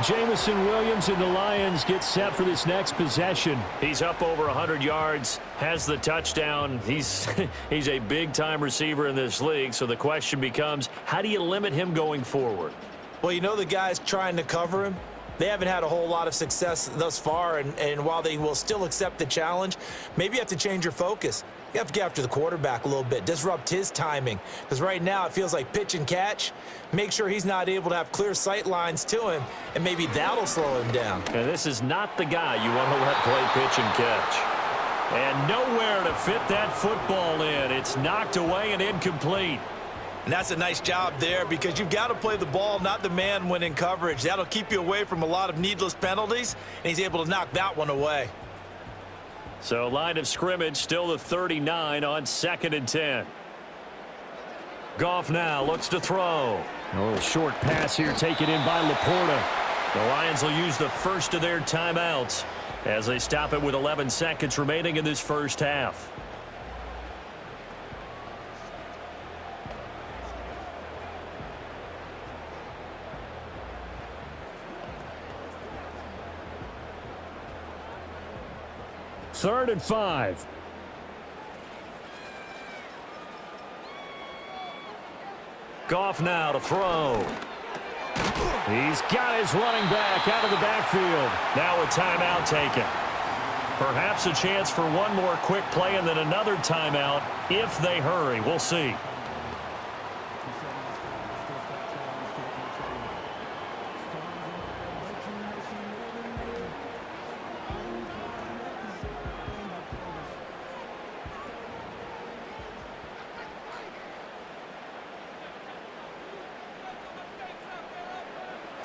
Jamison Williams and the Lions get set for this next possession. He's up over 100 yards, has the touchdown. He's a big-time receiver in this league, so the question becomes, how do you limit him going forward? Well, you know the guy's trying to cover him. They haven't had a whole lot of success thus far, and while they will still accept the challenge, maybe you have to change your focus. You have to get after the quarterback a little bit, disrupt his timing, because right now it feels like pitch and catch. Make sure he's not able to have clear sight lines to him, and maybe that'll slow him down. And this is not the guy you want to let play pitch and catch. And nowhere to fit that football in. It's knocked away and incomplete. And that's a nice job there, because you've got to play the ball, not the man when in coverage. That'll keep you away from a lot of needless penalties, and he's able to knock that one away. So line of scrimmage still the 39 on 2nd and 10. Goff now looks to throw. A little short pass here taken in by Laporta. The Lions will use the first of their timeouts as they stop it with 11 seconds remaining in this first half. Third and 5. Goff now to throw. He's got his running back out of the backfield. Now a timeout taken. Perhaps a chance for one more quick play and then another timeout if they hurry. We'll see.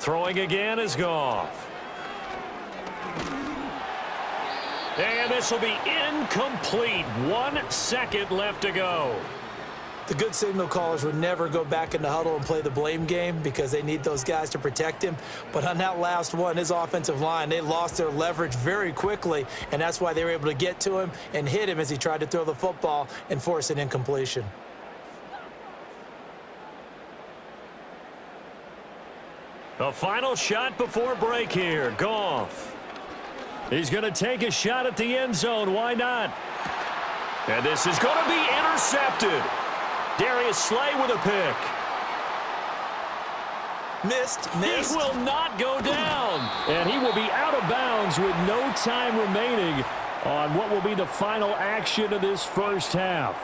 Throwing again is Goff. And this will be incomplete. 1 second left to go. The good signal callers would never go back in the huddle and play the blame game because they need those guys to protect him. But on that last one, his offensive line, they lost their leverage very quickly, and that's why they were able to get to him and hit him as he tried to throw the football and force an incompletion. The final shot before break here. Goff. He's going to take a shot at the end zone. Why not? And this is going to be intercepted. Darius Slay with a pick. Missed. He will not go down. And he will be out of bounds with no time remaining on what will be the final action of this first half.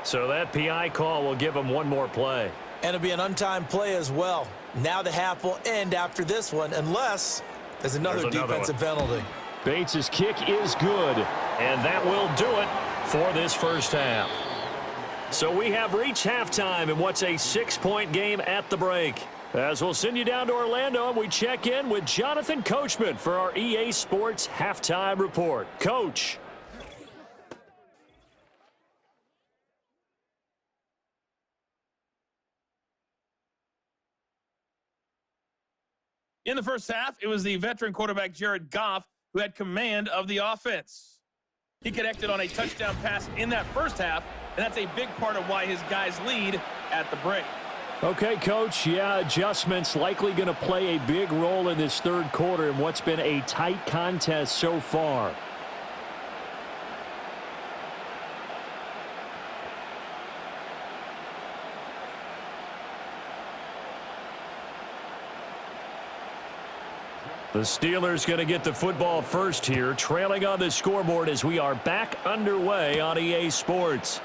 So that PI call will give him one more play. And it'll be an untimed play as well. Now the half will end after this one, unless there's another defensive penalty. Bates' kick is good, and that will do it for this first half. So we have reached halftime in what's a 6-point game at the break. As we'll send you down to Orlando, and we check in with Jonathan Coachman for our EA Sports Halftime Report. Coach. In the first half, it was the veteran quarterback Jared Goff who had command of the offense. He connected on a touchdown pass in that first half, and that's a big part of why his guys lead at the break. Okay, Coach, yeah, adjustments likely going to play a big role in this third quarter in what's been a tight contest so far. The Steelers going to get the football first here, trailing on the scoreboard as we are back underway on EA Sports.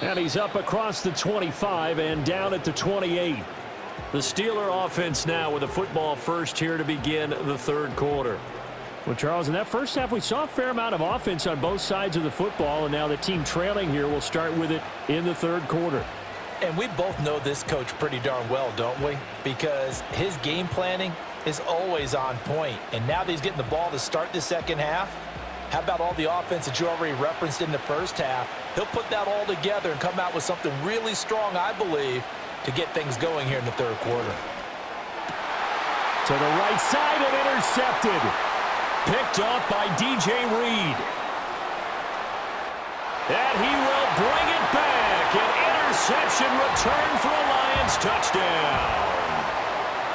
And he's up across the 25 and down at the 28. The Steeler offense now with the football first here to begin the third quarter. Well, Charles, in that first half, we saw a fair amount of offense on both sides of the football, and now the team trailing here will start with it in the third quarter. And we both know this coach pretty darn well, don't we? Because his game planning is always on point. And now that he's getting the ball to start the second half, how about all the offense that you already referenced in the first half? He'll put that all together and come out with something really strong, I believe, to get things going here in the third quarter. To the right side and intercepted. Picked off by DJ Reed. And he will bring it back. An interception return for a Lions touchdown.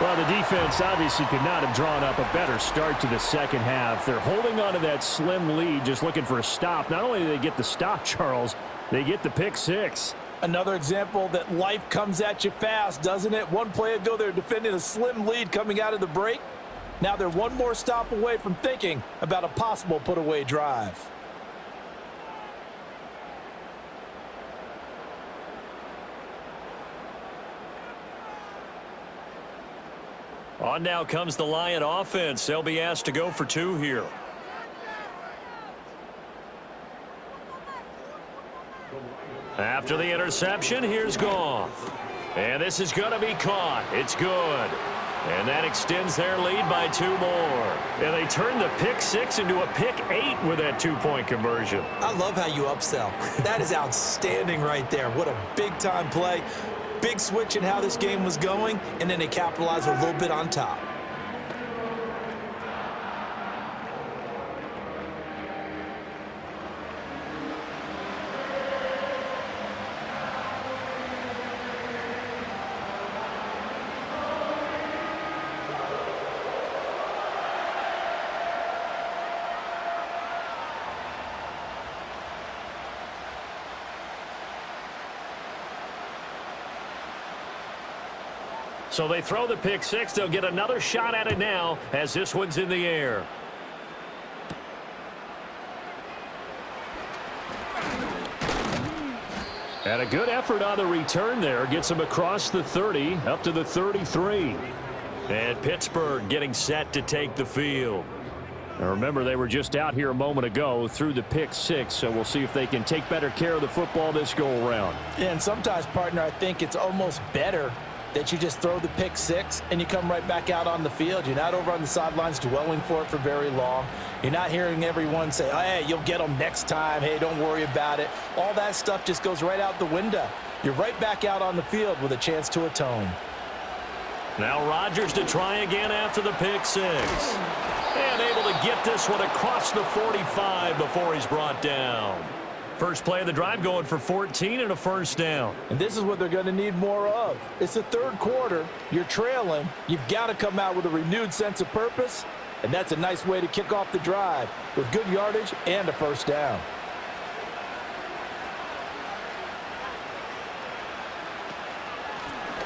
Well, the defense obviously could not have drawn up a better start to the second half. They're holding on to that slim lead, just looking for a stop. Not only do they get the stop, Charles, they get the pick six. Another example that life comes at you fast, doesn't it? One play ago, they're defending a slim lead coming out of the break. Now they're one more stop away from thinking about a possible put-away drive. On now comes the Lion offense. They'll be asked to go for 2 here. After the interception, here's Goff. And this is going to be caught. It's good. And that extends their lead by 2 more. And they turn the pick 6 into a pick 8 with that 2-point conversion. I love how you upsell. That is outstanding right there. What a big-time play. Big switch in how this game was going, and then they capitalized a little bit on top. So they throw the pick 6. They'll get another shot at it now as this one's in the air. And a good effort on the return there. Gets him across the 30 up to the 33. And Pittsburgh getting set to take the field. Now remember, they were just out here a moment ago through the pick 6, so we'll see if they can take better care of the football this go-around. Yeah, and sometimes, partner, I think it's almost better that you just throw the pick 6 and you come right back out on the field. You're not over on the sidelines dwelling for it for very long. You're not hearing everyone say, oh, hey, you'll get them next time. Hey, don't worry about it. All that stuff just goes right out the window. You're right back out on the field with a chance to atone. Now Rodgers to try again after the pick 6. And able to get this one across the 45 before he's brought down. First play of the drive going for 14 and a first down. And this is what they're going to need more of. It's the third quarter. You're trailing. You've got to come out with a renewed sense of purpose. And that's a nice way to kick off the drive with good yardage and a first down.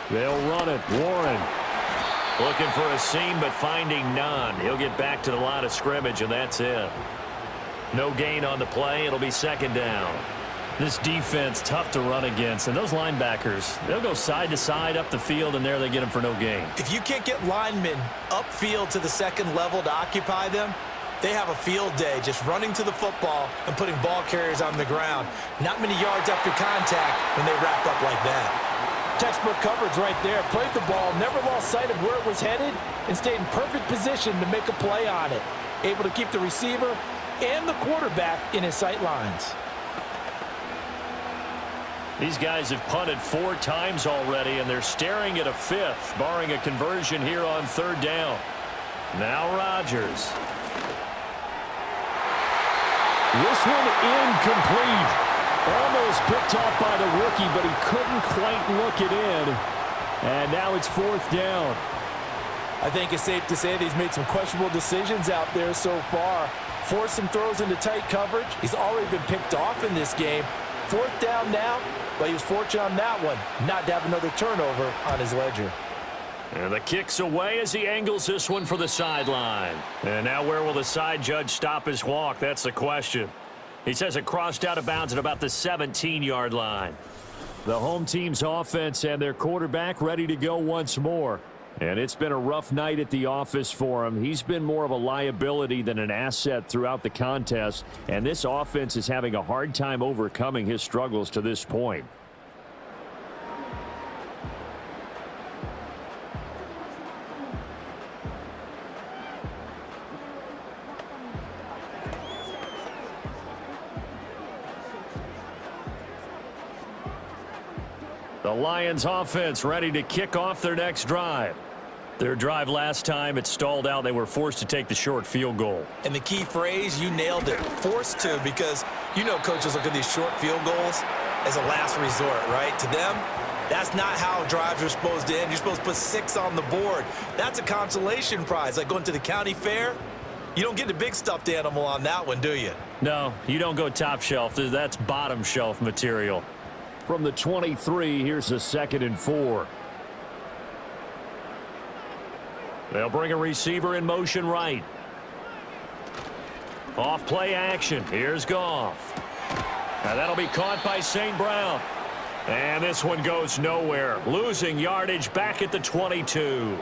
They'll run it. Warren looking for a seam but finding none. He'll get back to the line of scrimmage, and that's it. No gain on the play. It'll be second down. This defense tough to run against, and those linebackers, they'll go side to side up the field, and there they get them for no gain. If you can't get linemen upfield to the second level to occupy them, they have a field day just running to the football and putting ball carriers on the ground. Not many yards after contact when they wrap up like that. Textbook coverage right there. Played the ball, never lost sight of where it was headed, and stayed in perfect position to make a play on it. Able to keep the receiver and the quarterback in his sight lines. These guys have punted 4 times already, and they're staring at a 5th, barring a conversion here on third down. Now Rodgers. This one incomplete. Almost picked off by the rookie, but he couldn't quite look it in. And now it's 4th down. I think it's safe to say that he's made some questionable decisions out there so far. Forced some throws into tight coverage. He's already been picked off in this game. 4th down now, but he was fortunate on that one not to have another turnover on his ledger. And the kick's away as he angles this one for the sideline. And now where will the side judge stop his walk? That's the question. He says it crossed out of bounds at about the 17-yard line. The home team's offense and their quarterback ready to go once more. And it's been a rough night at the office for him. He's been more of a liability than an asset throughout the contest. And this offense is having a hard time overcoming his struggles to this point. The Lions offense ready to kick off their next drive. Their drive last time, it stalled out. They were forced to take the short field goal. And the key phrase, you nailed it, forced to, because you know coaches look at these short field goals as a last resort, right? To them, that's not how drives are supposed to end. You're supposed to put 6 on the board. That's a consolation prize, like going to the county fair. You don't get the big stuffed animal on that one, do you? No, you don't go top shelf. That's bottom shelf material. from the 23. Here's a 2nd and 4. They'll bring a receiver in motion right. Off play action. Here's Goff. Now that'll be caught by St. Brown. And this one goes nowhere. Losing yardage back at the 22.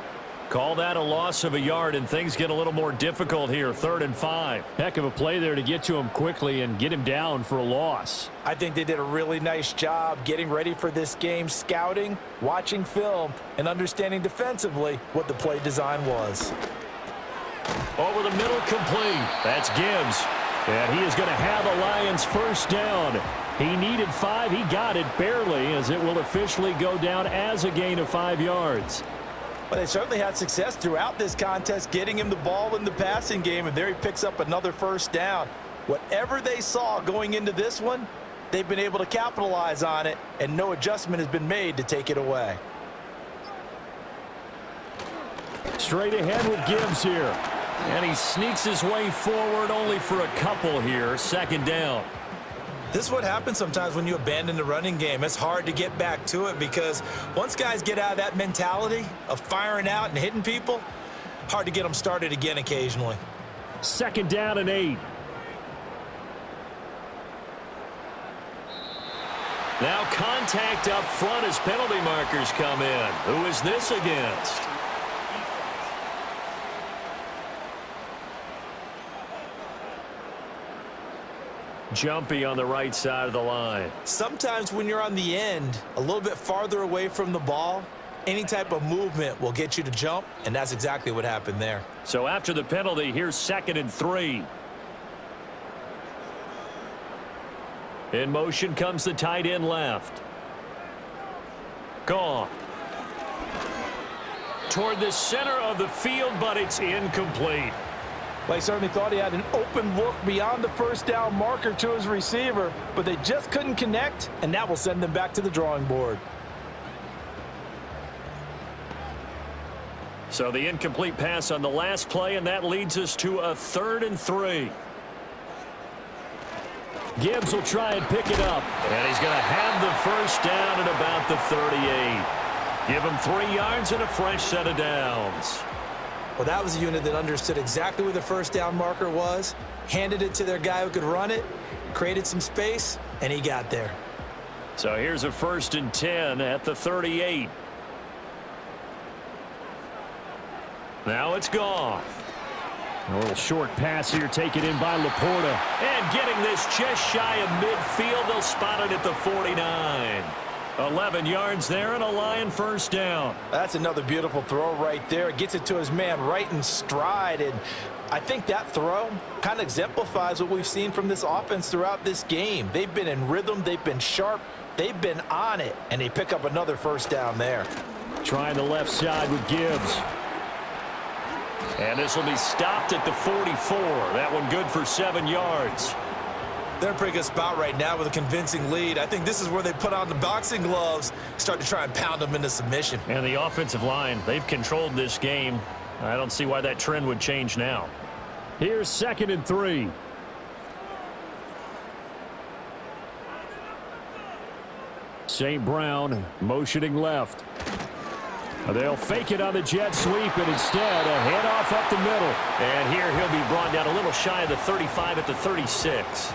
Call that a loss of a yard, and things get a little more difficult here. 3rd and 5. Heck of a play there to get to him quickly and get him down for a loss. I think they did a really nice job getting ready for this game, scouting, watching film, and understanding defensively what the play design was. Over the middle, complete. That's Gibbs. And he is going to have a Lions first down. He needed 5. He got it barely, as it will officially go down as a gain of 5 yards. But they certainly had success throughout this contest getting him the ball in the passing game, and there he picks up another first down. Whatever they saw going into this one, they've been able to capitalize on it, and no adjustment has been made to take it away. Straight ahead with Gibbs here. And he sneaks his way forward only for a couple here. 2nd down. This is what happens sometimes when you abandon the running game. It's hard to get back to it because once guys get out of that mentality of firing out and hitting people, hard to get them started again occasionally. 2nd down and 8. Now contact up front as penalty markers come in. Who is this against? Jumpy on the right side of the line. Sometimes when you're on the end, a little bit farther away from the ball, any type of movement will get you to jump, and that's exactly what happened there. So after the penalty, here's 2nd and 3. In motion comes the tight end left. Goff. Toward the center of the field, but it's incomplete. Well, he certainly thought he had an open look beyond the first down marker to his receiver, but they just couldn't connect, and that will send them back to the drawing board. So the incomplete pass on the last play, and that leads us to a 3rd and 3. Gibbs will try and pick it up. And he's going to have the first down at about the 38. Give him 3 yards and a fresh set of downs. Well, that was a unit that understood exactly where the first down marker was, handed it to their guy who could run it, created some space, and he got there. So here's a 1st and 10 at the 38. Now it's Goff. A little short pass here taken in by Laporta. And getting this just shy of midfield, they'll spot it at the 49. 11 yards there and a Lion first down. That's another beautiful throw right there. Gets it to his man right in stride, and I think that throw kind of exemplifies what we've seen from this offense throughout this game. They've been in rhythm, they've been sharp, they've been on it, and they pick up another first down there. Trying the left side with Gibbs. And this will be stopped at the 44. That one good for 7 yards. They're in a pretty good spot right now with a convincing lead. I think this is where they put on the boxing gloves, start to try and pound them into submission. And the offensive line, they've controlled this game. I don't see why that trend would change now. Here's 2nd and 3. St. Brown motioning left. They'll fake it on the jet sweep, and instead a handoff up the middle. And here he'll be brought down a little shy of the 35 at the 36.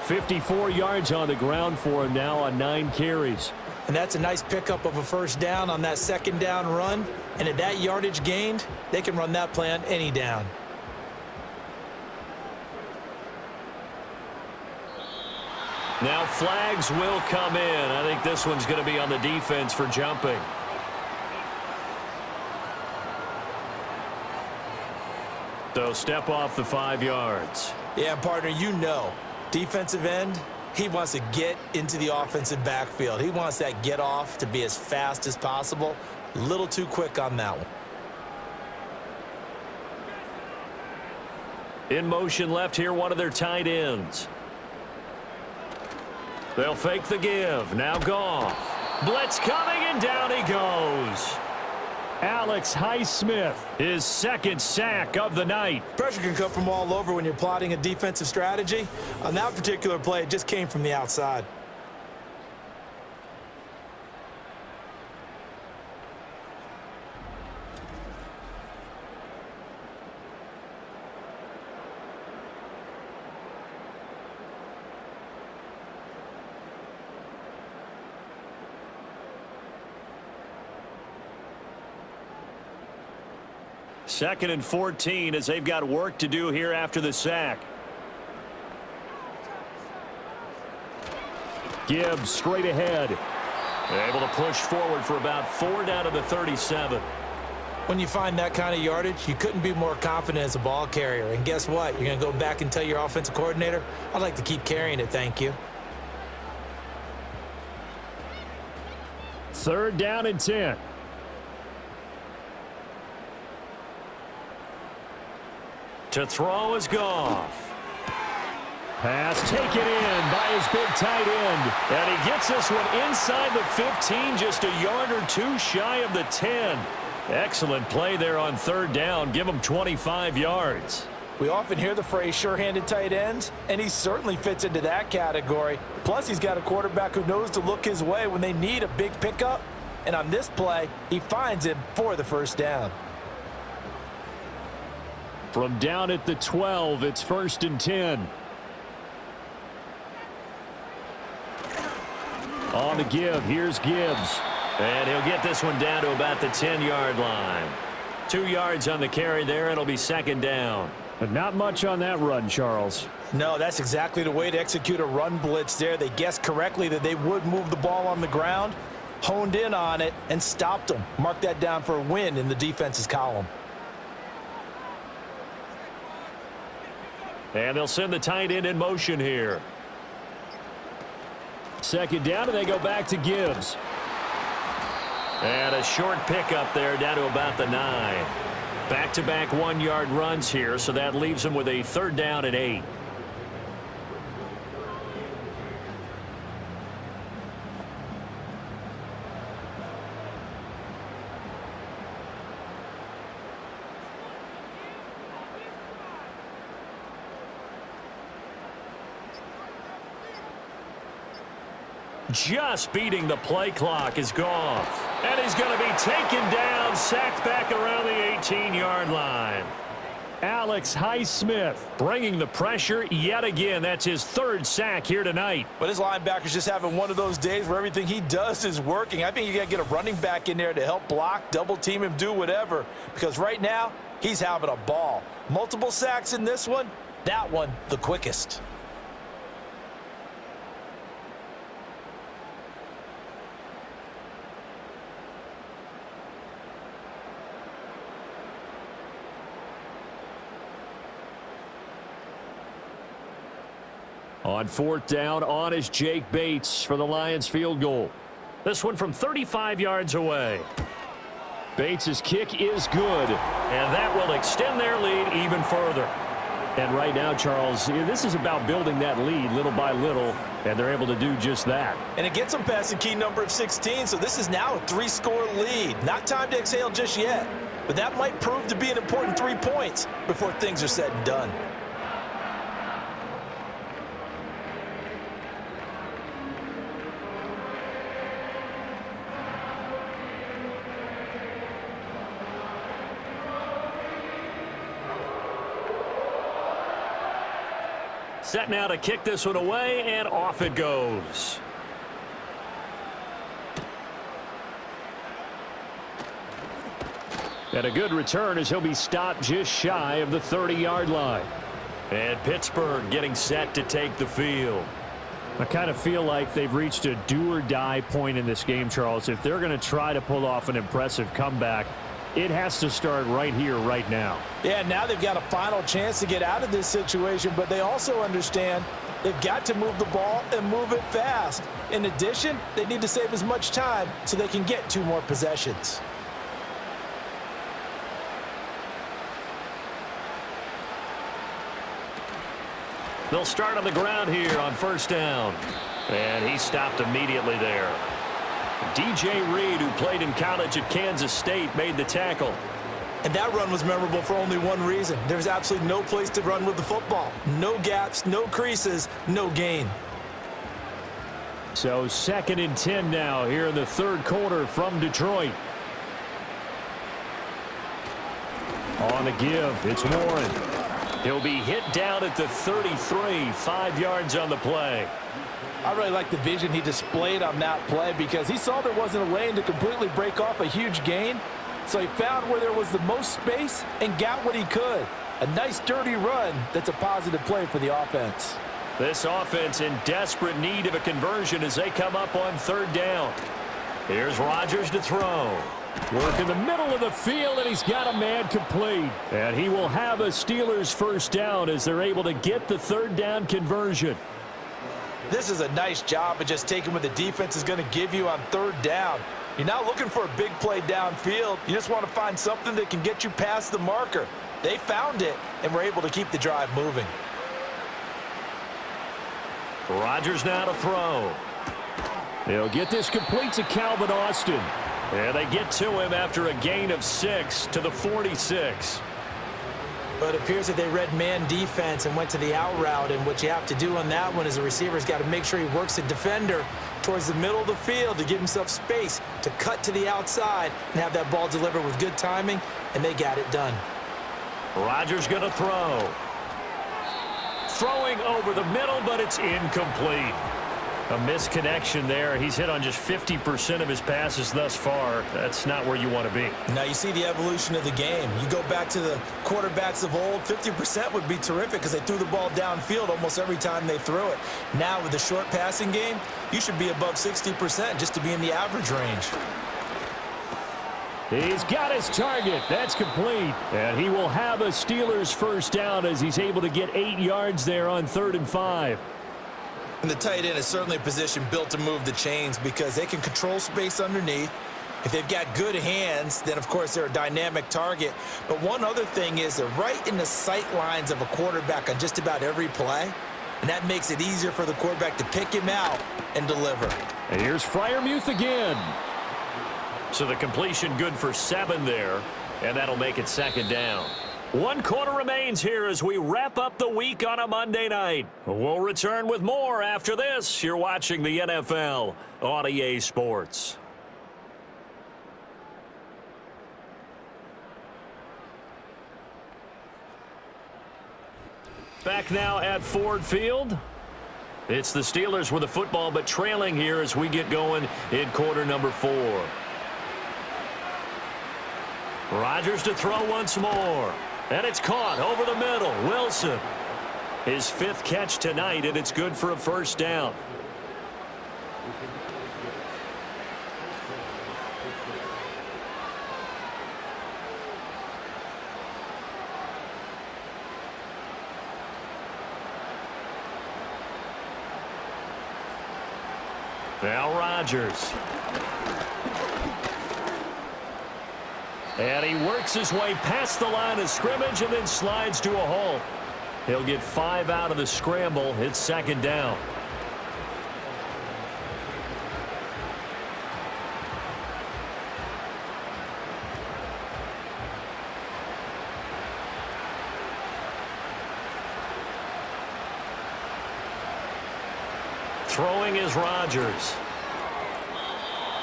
54 yards on the ground for him now on 9 carries. And that's a nice pickup of a first down on that 2nd down run. And at that yardage gained, they can run that play on any down. Now flags will come in. I think this one's going to be on the defense for jumping. So step off the 5 yards. Yeah, partner, you know, defensive end, he wants to get into the offensive backfield. He wants that get off to be as fast as possible. A little too quick on that one. In motion left here, one of their tight ends. They'll fake the give. Now Goff. Blitz coming, and down he goes. Alex Highsmith, his 2nd sack of the night. Pressure can come from all over when you're plotting a defensive strategy. On that particular play, it just came from the outside. 2nd and 14 as they've got work to do here after the sack. Gibbs straight ahead. Able to push forward for about 4 down to the 37. When you find that kind of yardage, you couldn't be more confident as a ball carrier. And guess what? You're going to go back and tell your offensive coordinator, I'd like to keep carrying it, thank you. 3rd down and 10. To throw is Goff. Pass taken in by his big tight end. And he gets this one inside the 15, just a yard or two shy of the 10. Excellent play there on 3rd down. Give him 25 yards. We often hear the phrase sure-handed tight ends, and he certainly fits into that category. Plus, he's got a quarterback who knows to look his way when they need a big pickup. And on this play, he finds him for the 1st down. From down at the 12, it's 1st and 10. On the give, here's Gibbs. And he'll get this one down to about the 10-yard line. 2 yards on the carry there. It'll be 2nd down. But not much on that run, Charles. No, that's exactly the way to execute a run blitz there. They guessed correctly that they would move the ball on the ground, honed in on it, and stopped them. Mark that down for a win in the defense's column. And they'll send the tight end in motion here. 2nd down, and they go back to Gibbs. And a short pickup there down to about the 9. Back-to-back 1-yard runs here, so that leaves them with a 3rd down and 8. Just beating the play clock is Goff. And he's going to be taken down, sacked back around the 18-yard line. Alex Highsmith bringing the pressure yet again. That's his 3rd sack here tonight. But his linebacker's just having one of those days where everything he does is working. I think you got to get a running back in there to help block, double team him, do whatever. Because right now, he's having a ball. Multiple sacks in this one. That one, the quickest. On 4th down, on is Jake Bates for the Lions field goal. This one from 35 yards away. Bates' kick is good. And that will extend their lead even further. And right now, Charles, this is about building that lead little by little, and they're able to do just that. And it gets them past the key number of 16, so this is now a 3-score lead. Not time to exhale just yet, but that might prove to be an important 3 points before things are said and done. Set now to kick this one away, and off it goes. And a good return as he'll be stopped just shy of the 30-yard line. And Pittsburgh getting set to take the field. I kind of feel like they've reached a do-or-die point in this game, Charles. If they're going to try to pull off an impressive comeback, it has to start right here, right now. Yeah, now they've got a final chance to get out of this situation, but they also understand they've got to move the ball and move it fast. In addition, they need to save as much time so they can get 2 more possessions. They'll start on the ground here on 1st down. And he stopped immediately there. DJ Reed, who played in college at Kansas State, made the tackle. And that run was memorable for only one reason. There's absolutely no place to run with the football. No gaps, no creases, no gain. So 2nd and 10 now here in the 3rd quarter from Detroit. On the give, it's Warren. He'll be hit down at the 33, 5 yards on the play. I really like the vision he displayed on that play because he saw there wasn't a lane to completely break off a huge gain. So he found where there was the most space and got what he could. A nice dirty run that's a positive play for the offense. This offense in desperate need of a conversion as they come up on third down. Here's Rodgers to throw. Work in the middle of the field, and he's got a man complete. And he will have a Steelers first down as they're able to get the third down conversion. This is a nice job of just taking what the defense is going to give you on third down. You're not looking for a big play downfield. You just want to find something that can get you past the marker. They found it and were able to keep the drive moving. Rodgers now to throw. They'll get this complete to Calvin Austin. And they get to him after a gain of 6 to the 46. But it appears that they read man defense and went to the out route. And what you have to do on that one is a receiver's got to make sure he works the defender towards the middle of the field to give himself space to cut to the outside and have that ball delivered with good timing, and they got it done. Rodgers going to throw. Throwing over the middle, but it's incomplete. A misconnection there. He's hit on just 50% of his passes thus far. That's not where you want to be. Now you see the evolution of the game. You go back to the quarterbacks of old, 50% would be terrific because they threw the ball downfield almost every time they threw it. Now with the short passing game, you should be above 60% just to be in the average range. He's got his target. That's complete. And he will have a Steelers first down as he's able to get 8 yards there on 3rd and 5. And the tight end is certainly a position built to move the chains because they can control space underneath. If they've got good hands, then, of course, they're a dynamic target. But one other thing is they're right in the sight lines of a quarterback on just about every play. And that makes it easier for the quarterback to pick him out and deliver. And here's Freiermuth again. So the completion good for 7 there, and that'll make it 2nd down. 1 quarter remains here as we wrap up the week on a Monday night. We'll return with more after this. You're watching the NFL on EA Sports. Back now at Ford Field. It's the Steelers with the football, but trailing here as we get going in quarter number 4. Rodgers to throw once more. And it's caught over the middle. Wilson. His 5th catch tonight, and it's good for a first down. Now Rodgers. And he works his way past the line of scrimmage and then slides to a halt. He'll get 5 out of the scramble. It's 2nd down. Throwing is Rodgers.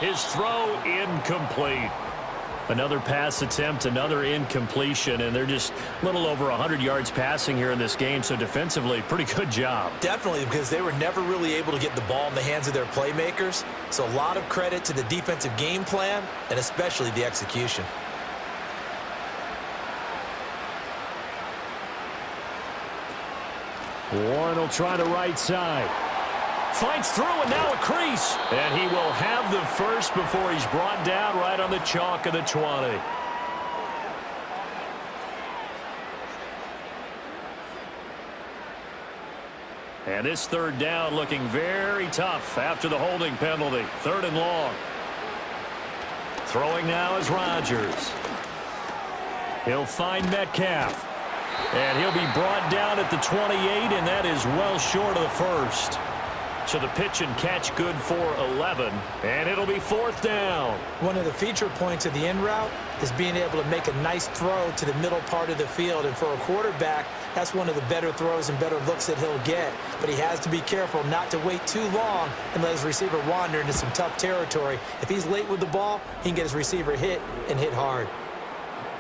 His throw incomplete. Another pass attempt, another incompletion, and they're just a little over 100 yards passing here in this game, so defensively, pretty good job. Definitely, because they were never really able to get the ball in the hands of their playmakers. So a lot of credit to the defensive game plan and especially the execution. Warren will try the right side. Fights through, and now a crease. And he will have the first before he's brought down right on the chalk of the 20. And this 3rd down looking very tough after the holding penalty. 3rd and long. Throwing now is Rodgers. He'll find Metcalf. And he'll be brought down at the 28, and that is well short of the first. So the pitch and catch good for 11, and it'll be 4th down. One of the feature points of the in route is being able to make a nice throw to the middle part of the field. And for a quarterback, that's one of the better throws and better looks that he'll get. But he has to be careful not to wait too long and let his receiver wander into some tough territory. If he's late with the ball, he can get his receiver hit and hit hard.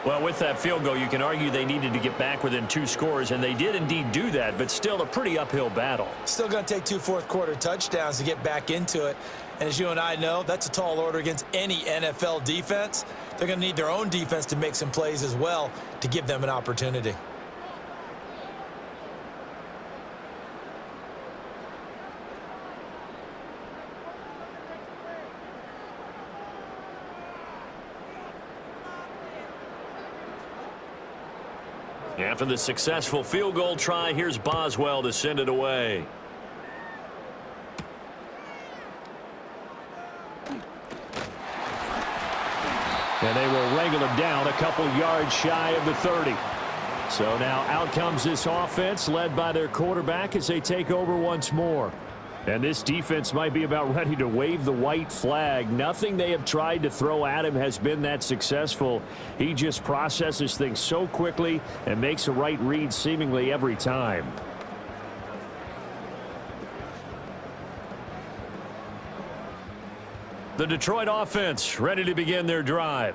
Well, with that field goal, you can argue they needed to get back within 2 scores, and they did indeed do that, but still a pretty uphill battle. Still going to take 2 fourth-quarter touchdowns to get back into it. And as you and I know, that's a tall order against any NFL defense. They're going to need their own defense to make some plays as well to give them an opportunity. After the successful field goal try, here's Boswell to send it away. And they will wrangle him down a couple yards shy of the 30. So now out comes this offense led by their quarterback as they take over once more. And this defense might be about ready to wave the white flag. Nothing they have tried to throw at him has been that successful. He just processes things so quickly and makes a right read seemingly every time. The Detroit offense ready to begin their drive.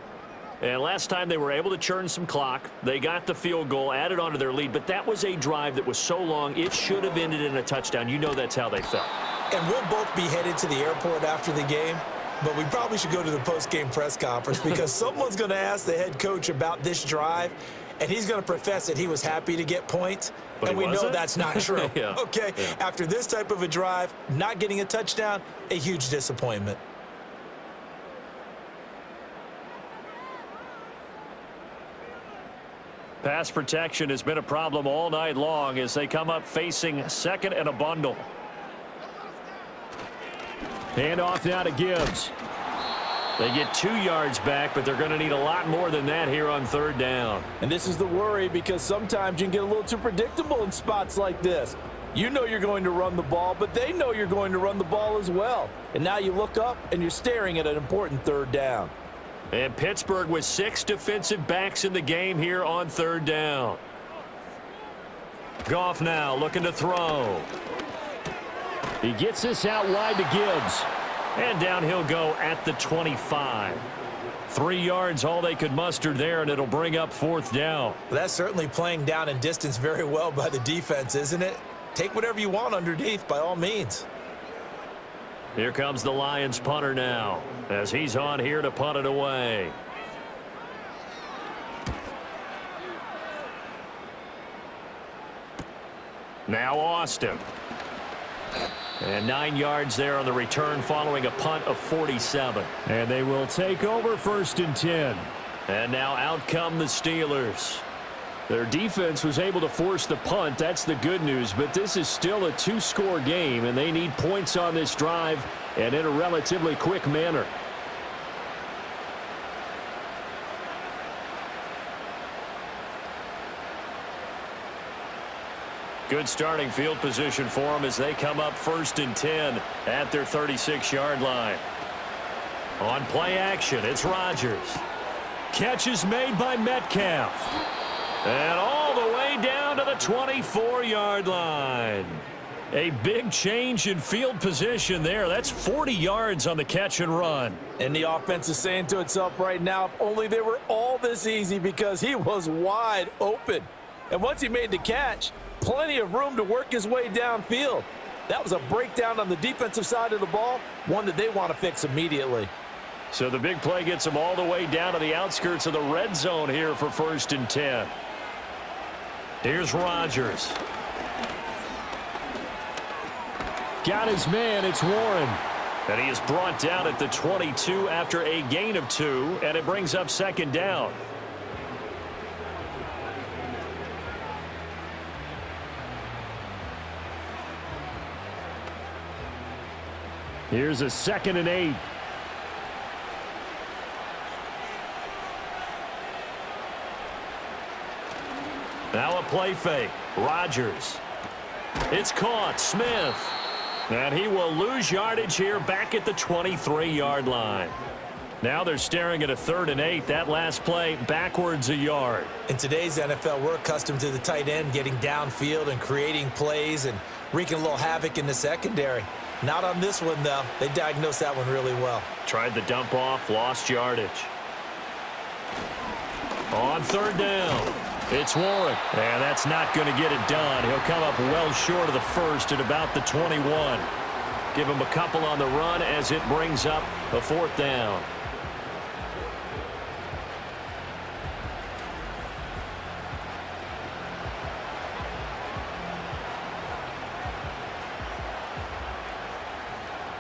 And last time they were able to churn some clock. They got the field goal, added on to their lead, but that was a drive that was so long it should have ended in a touchdown. You know that's how they felt. And we'll both be headed to the airport after the game, but we probably should go to the post-game press conference because someone's going to ask the head coach about this drive, and he's going to profess that he was happy to get points, but and we know that's not true. Yeah. Okay, yeah. After this type of a drive, not getting a touchdown, a huge disappointment. Pass protection has been a problem all night long as they come up facing second and a bundle. Hand off now to Gibbs. They get 2 yards back, but they're going to need a lot more than that here on third down. And this is the worry because sometimes you can get a little too predictable in spots like this. You know you're going to run the ball, but they know you're going to run the ball as well. And now you look up and you're staring at an important third down. And Pittsburgh with 6 defensive backs in the game here on third down. Goff now looking to throw. He gets this out wide to Gibbs. And down he'll go at the 25. 3 yards all they could muster there, and it'll bring up fourth down. Well, that's certainly playing down in distance very well by the defense, isn't it? Take whatever you want underneath by all means. Here comes the Lions punter now as he's on here to punt it away. Now Austin. And 9 yards there on the return following a punt of 47. And they will take over first and 10. And now out come the Steelers. Their defense was able to force the punt. That's the good news. But this is still a 2-score game, and they need points on this drive and in a relatively quick manner. Good starting field position for them as they come up first and 10 at their 36-yard line. On play action, it's Rodgers. Catch is made by Metcalf. And all the way down to the 24-yard line. A big change in field position there. That's 40 yards on the catch and run. And the offense is saying to itself right now, if only they were all this easy because he was wide open. And once he made the catch, plenty of room to work his way downfield. That was a breakdown on the defensive side of the ball, one that they want to fix immediately. So the big play gets them all the way down to the outskirts of the red zone here for first and 10. Here's Rodgers. Got his man, it's Warren. And he is brought down at the 22 after a gain of 2, and it brings up second down. Here's a 2nd and 8. Now a play fake. Rodgers. It's caught. Smith. And he will lose yardage here back at the 23-yard line. Now they're staring at a 3rd and 8. That last play backwards a yard. In today's NFL, we're accustomed to the tight end getting downfield and creating plays and wreaking a little havoc in the secondary. Not on this one, though. They diagnosed that one really well. Tried the dump off, lost yardage. On third down, it's Warren. And that's not going to get it done. He'll come up well short of the first at about the 21. Give him a couple on the run as it brings up a fourth down.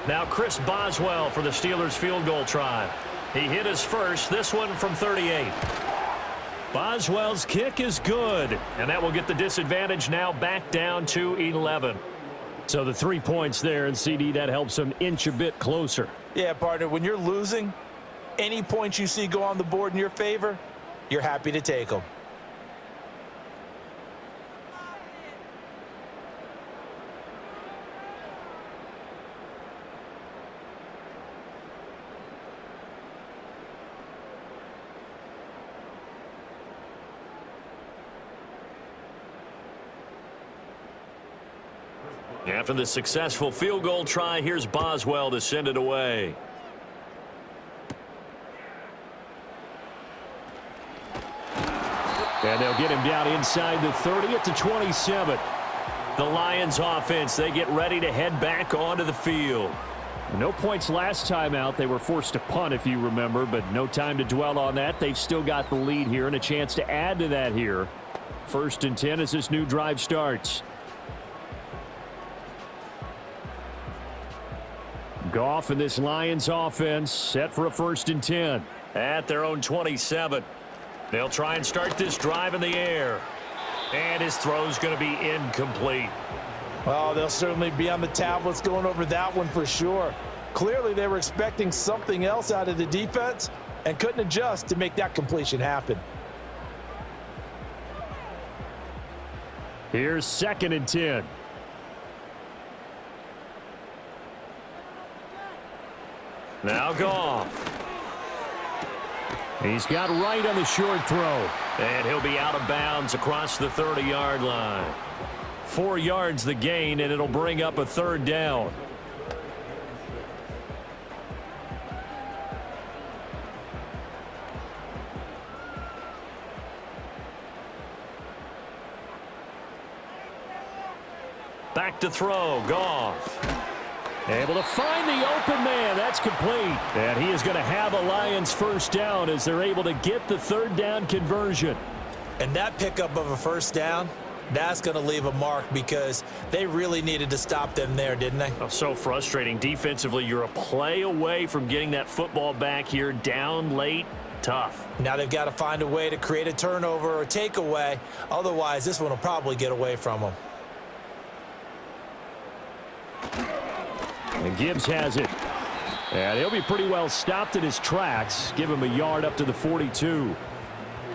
Now Chris Boswell for the Steelers field goal try. He hit his first, this one from 38. Boswell's kick is good, and that will get the disadvantage now back down to 11. So the 3 points there, and CD, that helps them inch a bit closer. Yeah, partner, when you're losing, any points you see go on the board in your favor, you're happy to take them. After the successful field goal try, here's Boswell to send it away. And they'll get him down inside the 30 at the 27. The Lions offense, they get ready to head back onto the field. No points last time out. They were forced to punt, if you remember, but no time to dwell on that. They've still got the lead here and a chance to add to that here. 1st and 10 as this new drive starts. Goff and this Lions offense set for a 1st and 10 at their own 27. They'll try and start this drive in the air. And his throw's going to be incomplete. Well, they'll certainly be on the tablets going over that one for sure. Clearly, they were expecting something else out of the defense and couldn't adjust to make that completion happen. Here's 2nd and 10. Now Goff. He's got right on the short throw. And he'll be out of bounds across the 30-yard line. 4 yards the gain, and it'll bring up a 3rd down. Back to throw, Goff. Able to find the open man. That's complete. And he is going to have a Lions 1st down as they're able to get the 3rd down conversion. And that pickup of a 1st down, that's going to leave a mark because they really needed to stop them there, didn't they? Oh, so frustrating. Defensively, you're a play away from getting that football back here down late. Tough. Now they've got to find a way to create a turnover or takeaway. Otherwise, this one will probably get away from them. And Gibbs has it. And he'll be pretty well stopped in his tracks. Give him a yard up to the 42.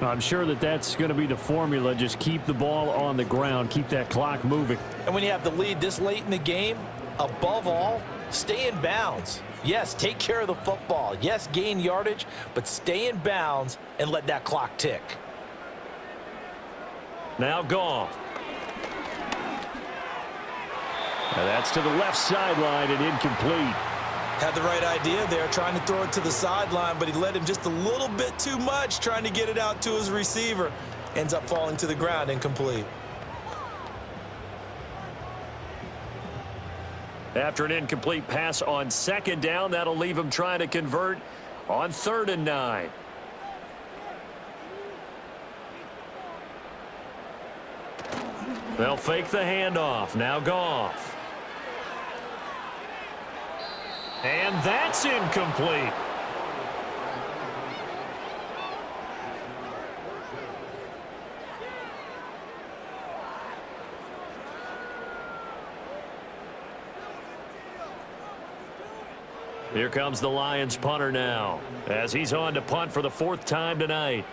I'm sure that that's going to be the formula. Just keep the ball on the ground. Keep that clock moving. And when you have the lead this late in the game, above all, stay in bounds. Yes, take care of the football. Yes, gain yardage, but stay in bounds and let that clock tick. Now Goff. And that's to the left sideline and incomplete. Had the right idea there, trying to throw it to the sideline, but he led him just a little bit too much, trying to get it out to his receiver. Ends up falling to the ground, incomplete. After an incomplete pass on 2nd down, that'll leave him trying to convert on 3rd and 9. They'll fake the handoff. Now Goff. And that's incomplete. Here comes the Lions punter now, as he's on to punt for the 4th time tonight.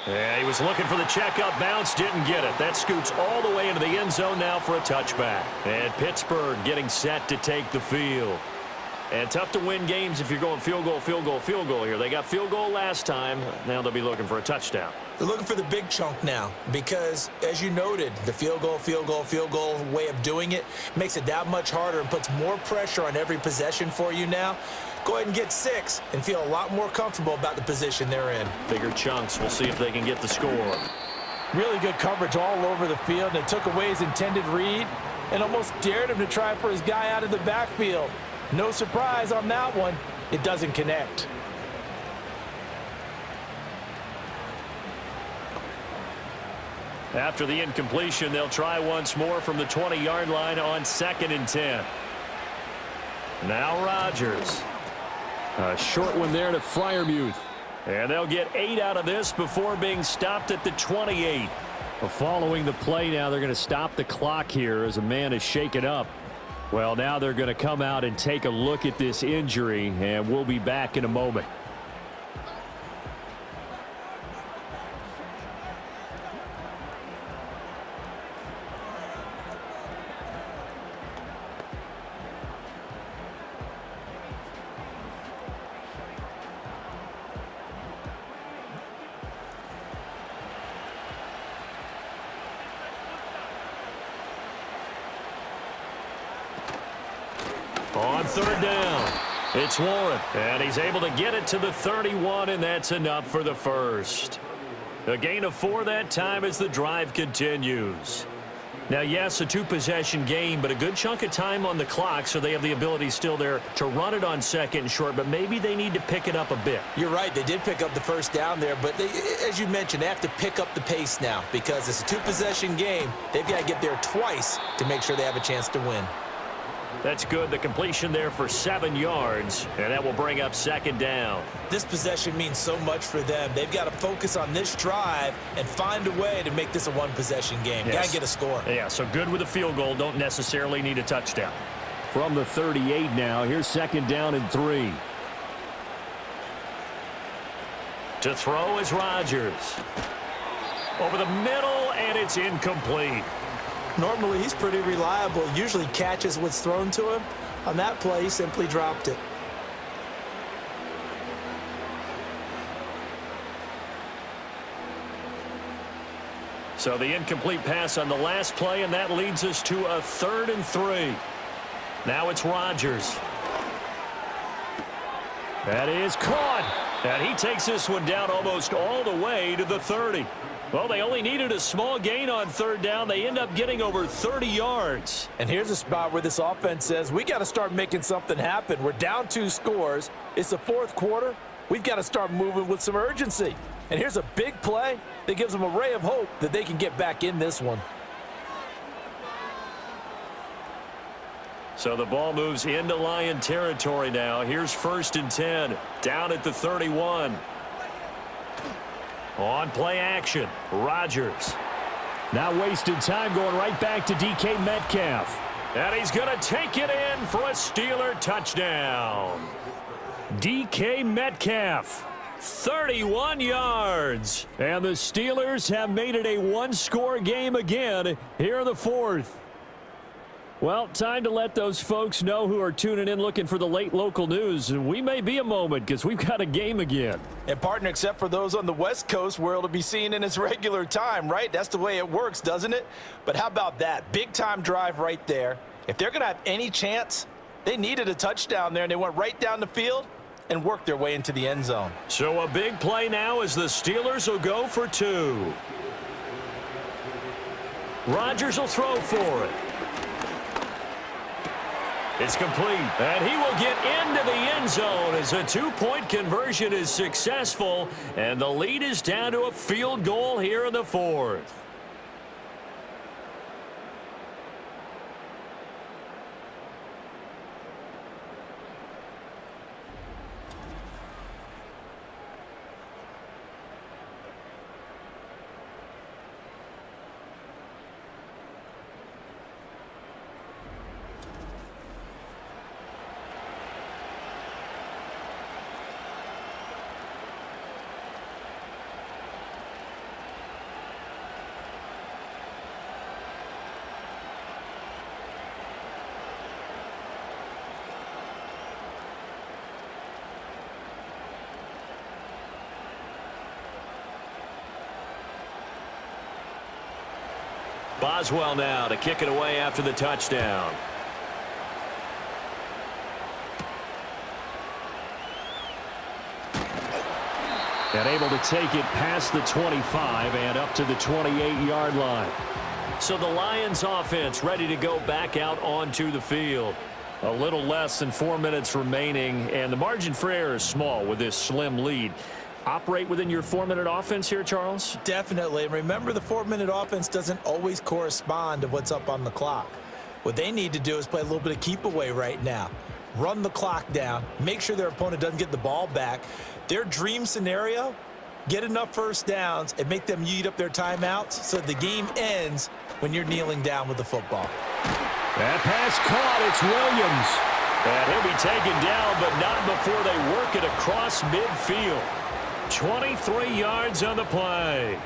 Yeah, he was looking for the checkup bounce, didn't get it. That scoots all the way into the end zone now for a touchback. And Pittsburgh getting set to take the field. And tough to win games if you're going field goal, field goal, field goal here. They got field goal last time. Now they'll be looking for a touchdown. They're looking for the big chunk now because, as you noted, the field goal, field goal, field goal way of doing it makes it that much harder and puts more pressure on every possession for you now. Go ahead and get 6 and feel a lot more comfortable about the position they're in. Bigger chunks. We'll see if they can get the score. Really good coverage all over the field, and it took away his intended read and almost dared him to try for his guy out of the backfield. No surprise on that one. It doesn't connect. After the incompletion, they'll try once more from the 20-yard line on 2nd and 10. Now Rodgers. A short one there to Freiermuth. And they'll get 8 out of this before being stopped at the 28. Well, following the play now, they're going to stop the clock here as a man is shaken up. Well, now they're going to come out and take a look at this injury, and we'll be back in a moment. On 3rd down, it's Warren, and he's able to get it to the 31, and that's enough for the first. A gain of 4 that time as the drive continues. Now, yes, a 2-possession game, but a good chunk of time on the clock, so they have the ability still there to run it on 2nd and short, but maybe they need to pick it up a bit. You're right. They did pick up the first down there, but as you mentioned, they have to pick up the pace now because it's a 2-possession game. They've got to get there twice to make sure they have a chance to win. That's good. The completion there for 7 yards, and that will bring up 2nd down. This possession means so much for them. They've got to focus on this drive and find a way to make this a 1-possession game. Yes. Got to get a score. Yeah, so good with a field goal. Don't necessarily need a touchdown. From the 38 now, here's 2nd down and 3. To throw is Rodgers. Over the middle, and it's incomplete. Normally, he's pretty reliable. Usually catches what's thrown to him. On that play, he simply dropped it. So the incomplete pass on the last play, and that leads us to a 3rd and 3. Now it's Rodgers. That is caught. And he takes this one down almost all the way to the 30. Well, they only needed a small gain on 3rd down. They end up getting over 30 yards. And here's a spot where this offense says, we got to start making something happen. We're down 2 scores. It's the 4th quarter. We've got to start moving with some urgency. And here's a big play that gives them a ray of hope that they can get back in this one. So the ball moves into Lion territory now. Here's 1st and 10, down at the 31. On play action, Rodgers. Now wasted time going right back to DK Metcalf. And he's going to take it in for a Steeler touchdown. DK Metcalf, 31 yards. And the Steelers have made it a 1-score game again here in the 4th. Well, time to let those folks know who are tuning in looking for the late local news. We may be a moment because we've got a game again. And, partner, except for those on the West Coast where it'll be seen in its regular time, right? That's the way it works, doesn't it? But how about that? Big-time drive right there. If they're going to have any chance, they needed a touchdown there, and they went right down the field and worked their way into the end zone. So a big play now as the Steelers will go for 2. Rodgers will throw for it. It's complete, and he will get into the end zone as a 2-point conversion is successful, and the lead is down to a field goal here in the 4th. Boswell now to kick it away after the touchdown. And able to take it past the 25 and up to the 28-yard line. So the Lions offense ready to go back out onto the field. A little less than 4 minutes remaining, and the margin for error is small with this slim lead. Operate within your 4-minute offense here, Charles? Definitely. And remember, the 4-minute offense doesn't always correspond to what's up on the clock. What they need to do is play a little bit of keep away right now. Run the clock down. Make sure their opponent doesn't get the ball back. Their dream scenario, get enough first downs and make them eat up their timeouts so the game ends when you're kneeling down with the football. That pass caught. It's Williams. And he'll be taken down, but not before they work it across midfield. 23 yards on the play.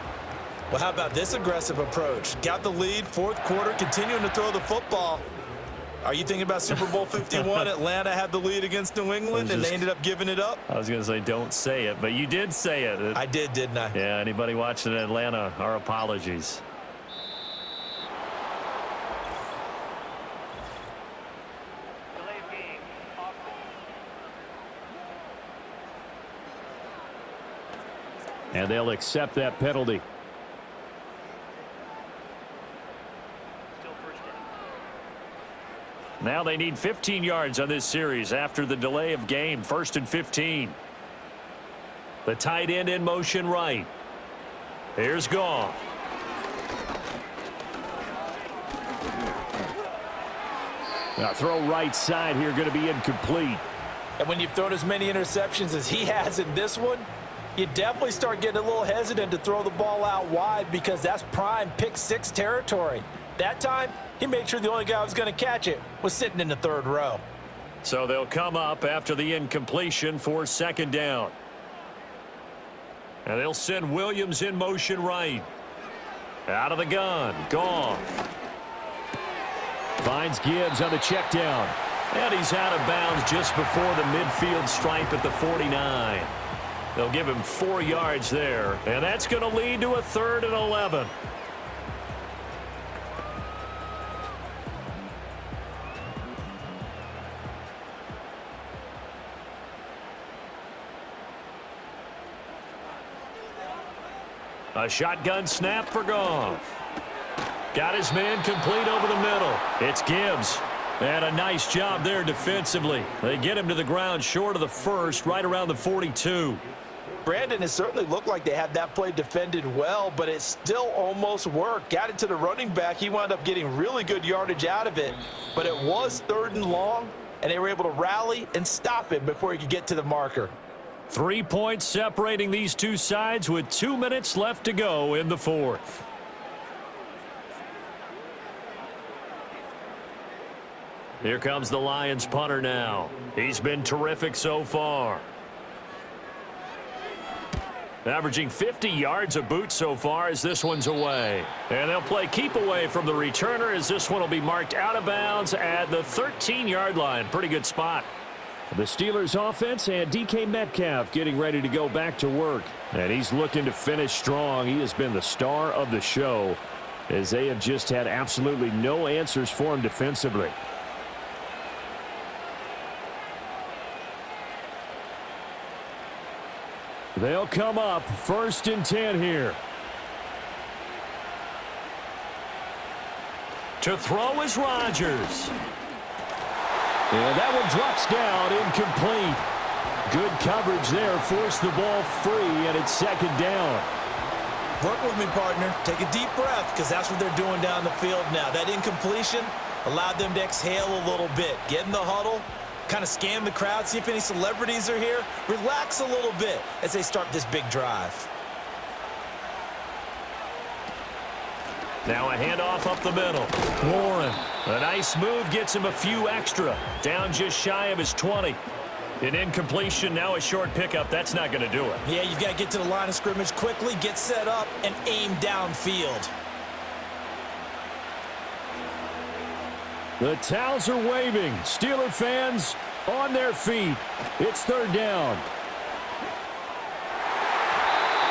Well, how about this aggressive approach? Got the lead, fourth quarter, continuing to throw the football. Are you thinking about Super Bowl 51? Atlanta had the lead against New England, and they ended up giving it up? I was going to say don't say it, but you did say it. I did, didn't I? Yeah, anybody watching in Atlanta, our apologies. And they'll accept that penalty. Now they need 15 yards on this series after the delay of game. 1st and 15. The tight end in motion right. Here's Goff. Now throw right side here, going to be incomplete. And when you've thrown as many interceptions as he has in this one, you definitely start getting a little hesitant to throw the ball out wide because that's prime pick six territory. That time, he made sure the only guy who was going to catch it was sitting in the third row. So they'll come up after the incompletion for 2nd down. And they'll send Williams in motion right. Out of the gun, Goff. Finds Gibbs on the check down. And he's out of bounds just before the midfield stripe at the 49. They'll give him 4 yards there. And that's going to lead to a 3rd and 11. A shotgun snap for Goff. Got his man complete over the middle. It's Gibbs. And a nice job there defensively. They get him to the ground short of the first, right around the 42. Brandon, it certainly looked like they had that play defended well, but it still almost worked. Got it to the running back. He wound up getting really good yardage out of it, but it was 3rd and long, and they were able to rally and stop him before he could get to the marker. 3 points separating these two sides with 2 minutes left to go in the 4th. Here comes the Lions punter now. He's been terrific so far. Averaging 50 yards a boot so far as this one's away. And they'll play keep away from the returner as this one will be marked out of bounds at the 13-yard line. Pretty good spot. The Steelers offense and DK Metcalf getting ready to go back to work. And he's looking to finish strong. He has been the star of the show as they have just had absolutely no answers for him defensively. They'll come up 1st and 10 here. To throw is Rodgers. And that one drops down, incomplete. Good coverage there, forced the ball free, and it's 2nd down. Work with me, partner. Take a deep breath, because that's what they're doing down the field now. That incompletion allowed them to exhale a little bit. Get in the huddle, kind of scan the crowd, see if any celebrities are here. Relax a little bit as they start this big drive. Now a handoff up the middle. Warren. A nice move gets him a few extra. Down just shy of his 20. An incompletion, now a short pickup. That's not going to do it. Yeah, you've got to get to the line of scrimmage quickly, get set up, and aim downfield. The towels are waving. Steeler fans on their feet. It's 3rd down.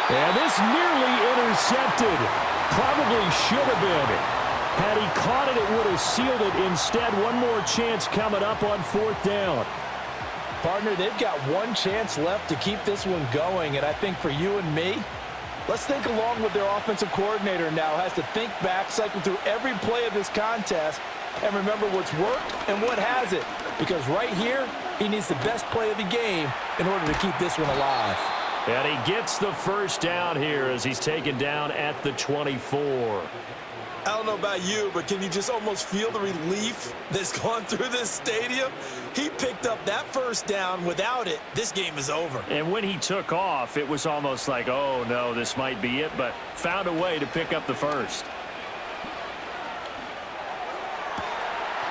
And this nearly intercepted. Probably should have been. Had he caught it, it would have sealed it. Instead, one more chance coming up on 4th down. Partner, they've got one chance left to keep this one going, and I think for you and me, let's think along with their offensive coordinator now. Has to think back, cycle through every play of this contest, and remember what's worked and what hasn't. Because right here, he needs the best play of the game in order to keep this one alive. And he gets the first down here as he's taken down at the 24. I don't know about you, but can you just almost feel the relief that's gone through this stadium? He picked up that first down. Without it, this game is over. And when he took off, it was almost like, oh, no, this might be it, but found a way to pick up the first.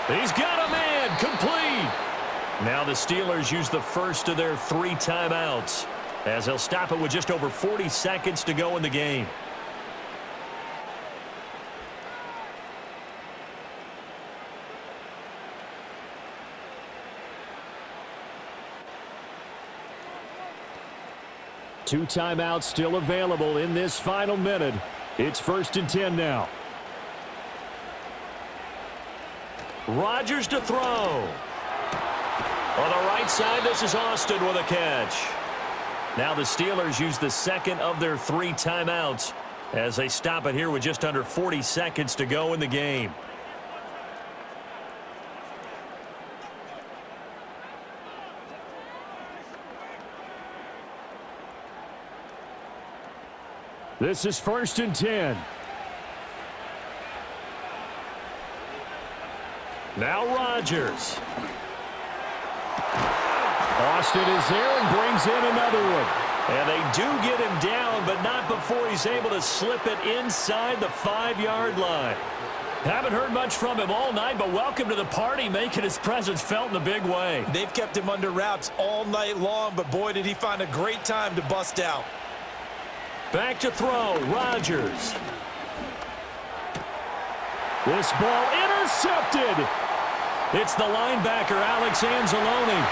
He's got a man, complete. Now the Steelers use the first of their 3 timeouts as they'll stop it with just over 40 seconds to go in the game. Two timeouts still available in this final minute. It's 1st and 10 now. Rodgers to throw. On the right side, this is Austin with a catch. Now the Steelers use the second of their 3 timeouts as they stop it here with just under 40 seconds to go in the game. This is 1st and 10. Now Rodgers. Austin is there and brings in another one. And they do get him down, but not before he's able to slip it inside the 5-yard line. Haven't heard much from him all night, but welcome to the party, making his presence felt in a big way. They've kept him under wraps all night long, but boy, did he find a great time to bust out. Back to throw, Rodgers. This ball intercepted. It's the linebacker, Alex Anzalone.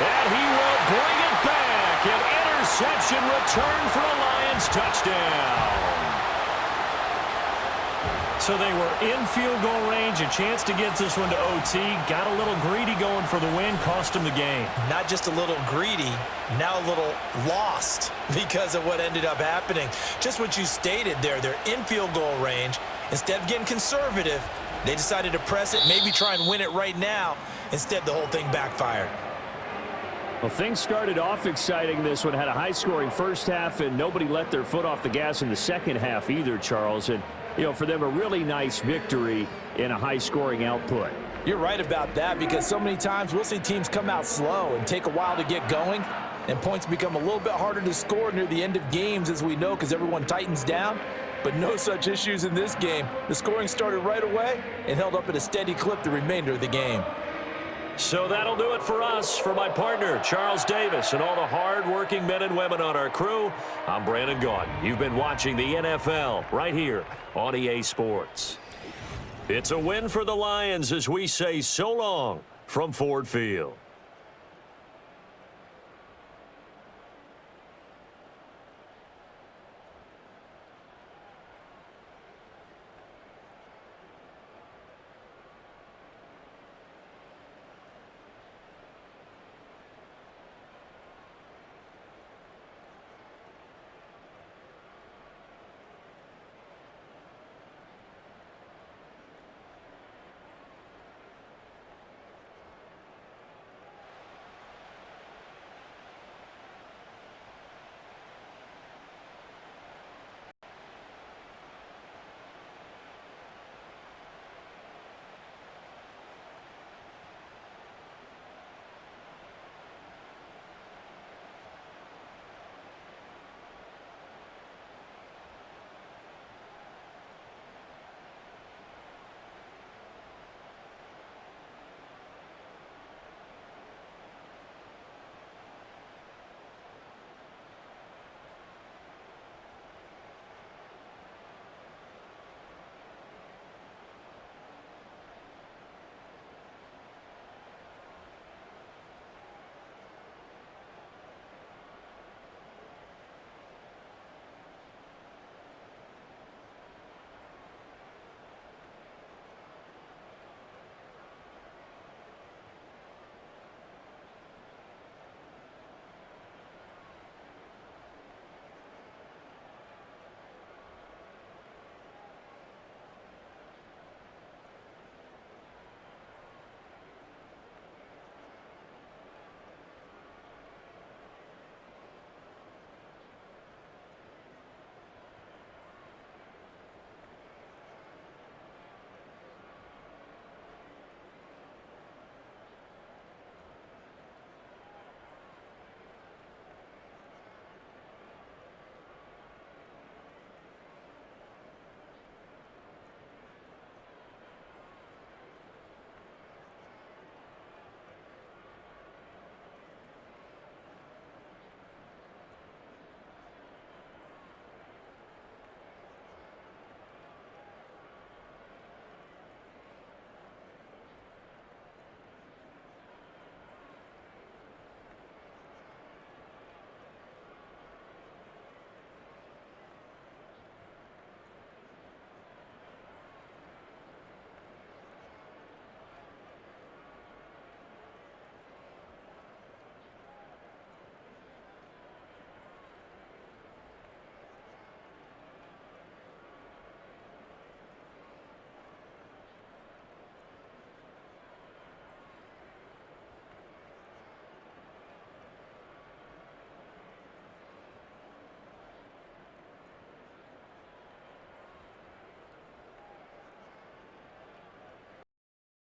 And he will bring it back. An interception return for a Lions touchdown. So they were in field goal range, a chance to get this one to OT. Got a little greedy going for the win, cost him the game. Not just a little greedy, now a little lost because of what ended up happening. Just what you stated there, they're in field goal range. Instead of getting conservative, they decided to press it, maybe try and win it right now. Instead, the whole thing backfired. Well, things started off exciting. This one had a high-scoring first half, and nobody let their foot off the gas in the second half either, Charles. And you know, for them, a really nice victory in a high-scoring output. You're right about that, because so many times we'll see teams come out slow and take a while to get going, and points become a little bit harder to score near the end of games, as we know, because everyone tightens down. But no such issues in this game. The scoring started right away and held up at a steady clip the remainder of the game. So that'll do it for us. For my partner, Charles Davis, and all the hard-working men and women on our crew, I'm Brandon Gaudin. You've been watching the NFL right here on EA Sports. It's a win for the Lions as we say so long from Ford Field.